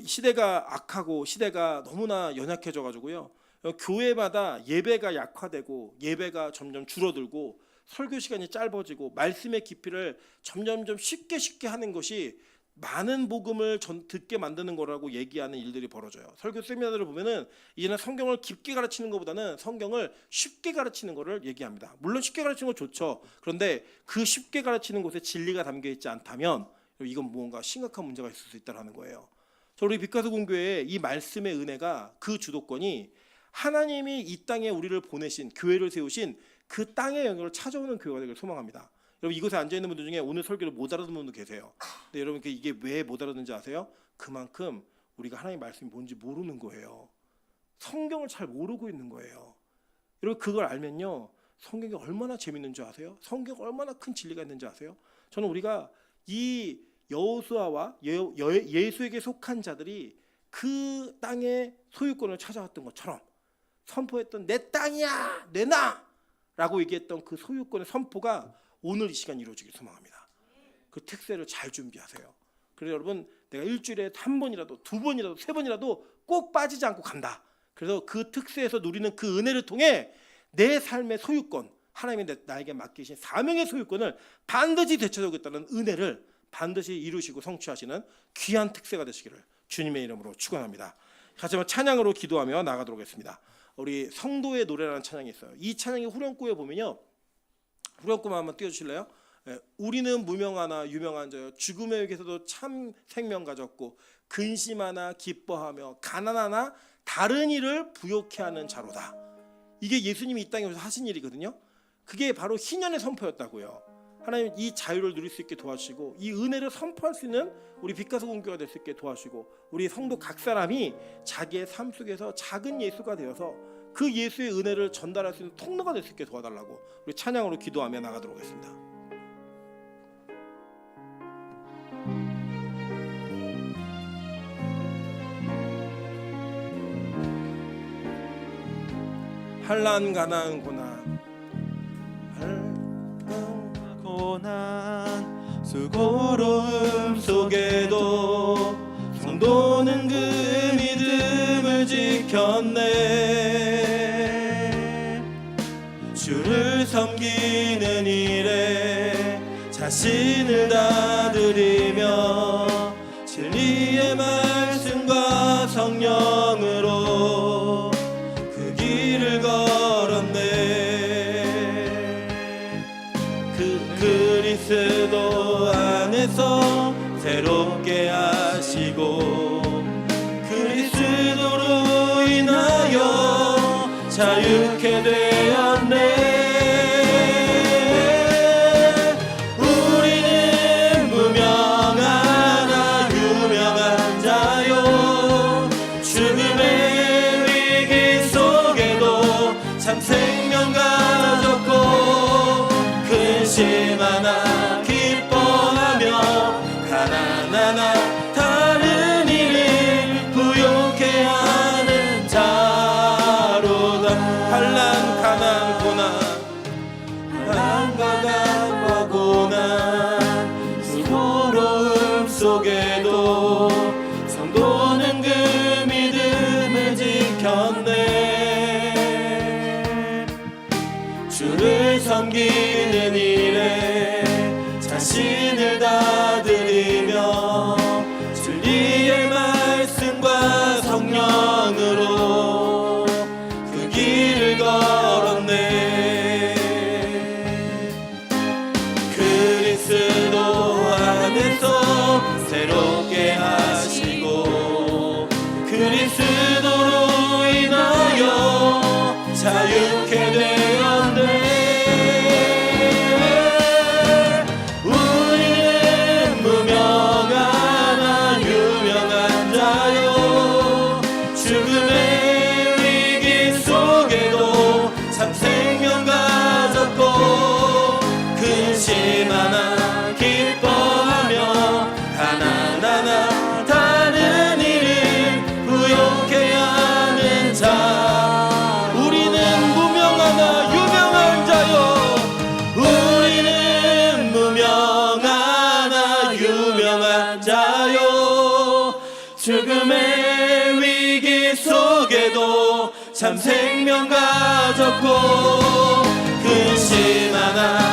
S1: 시대가 악하고 시대가 너무나 연약해져 가지고요. 교회마다 예배가 약화되고 예배가 점점 줄어들고 설교 시간이 짧아지고 말씀의 깊이를 점점점 쉽게 하는 것이 많은 복음을 듣게 만드는 거라고 얘기하는 일들이 벌어져요. 설교 세미나들을 보면은 이제는 성경을 깊게 가르치는 것보다는 성경을 쉽게 가르치는 거를 얘기합니다. 물론 쉽게 가르치는 거 좋죠. 그런데 그 쉽게 가르치는 곳에 진리가 담겨 있지 않다면 이건 무언가 심각한 문제가 있을 수 있다는 거예요. 우리 빛가서 공교회의 이 말씀의 은혜가 그 주도권이 하나님이 이 땅에 우리를 보내신 교회를 세우신 그 땅의 영역을 찾아오는 교회가 되길 소망합니다. 여러분 이곳에 앉아있는 분들 중에 오늘 설교를 못 알아듣는 분도 계세요. 근데 여러분 이게 왜 못 알아듣는지 아세요? 그만큼 우리가 하나님의 말씀이 뭔지 모르는 거예요. 성경을 잘 모르고 있는 거예요. 여러분 그걸 알면요 성경이 얼마나 재밌는 줄 아세요? 성경이 얼마나 큰 진리가 있는지 아세요? 저는 우리가 이 여호수아와 예수에게 속한 자들이 그 땅의 소유권을 찾아왔던 것처럼 선포했던 내 땅이야 내놔 라고 얘기했던 그 소유권의 선포가 오늘 이 시간 이루어지길 소망합니다. 그 특세를 잘 준비하세요. 그래서 여러분 내가 일주일에 한 번이라도 두 번이라도 세 번이라도 꼭 빠지지 않고 간다. 그래서 그 특세에서 누리는 그 은혜를 통해 내 삶의 소유권 하나님이 나에게 맡기신 사명의 소유권을 반드시 되찾아오겠다는 은혜를 반드시 이루시고 성취하시는 귀한 특세가 되시기를 주님의 이름으로 축원합니다. 같이 한번 찬양으로 기도하며 나가도록 하겠습니다. 우리 성도의 노래라는 찬양이 있어요. 이 찬양이 후렴구에 보면요. 후렴구만 한번 띄워주실래요? 우리는 무명하나 유명한 자여 죽음의 위기에서도 참 생명 가졌고 근심하나 기뻐하며 가난하나 다른 일을 부욕해 하는 자로다. 이게 예수님이 이 땅에 오셔서 하신 일이거든요. 그게 바로 희년의 선포였다고요. 하나님 이 자유를 누릴 수 있게 도와주시고 이 은혜를 선포할 수 있는 우리 빛가서 공교가 될 수 있게 도와주시고 우리 성도 각 사람이 자기의 삶 속에서 작은 예수가 되어서 그 예수의 은혜를 전달할 수 있는 통로가 될 수 있게 도와달라고 우리 찬양으로 기도하며 나가도록 하겠습니다. 한란 가난 고난 수고로움 속에도 성도는 그 믿음을 지켰네. 주를 섬기는 일에 자신을 다 드리며 진리의 말씀과 성령으로 그 길을 걸었네. 그리스도 안에서 새롭게 하시고 그리스도로 인하여 자유케 되었네. 우리는 무명하나 유명한 자요 죽음의 위기 속에도 참 생명 가졌고 속에도 성도는 그 믿음을 지켰네. 주를 섬기는 일에 자신을 다 드리며 진리의 말씀과 성령으로 그 길을 걸었네. 그리스도 안에서 새롭게 하시고 그리스도로 인하여 자유케 되었네. 우리는 무명하나 유명한 자요 죽음의 위기 속에도 참 생명 가졌고 근심 하나 기뻐하며 하나하나 다른 일을 부욕해 하는 자. 우리는 무명하나 유명한 자요 우리는 무명하나 유명한 자요 죽음의 위기 속에도 참 생명 가졌고 근심 하나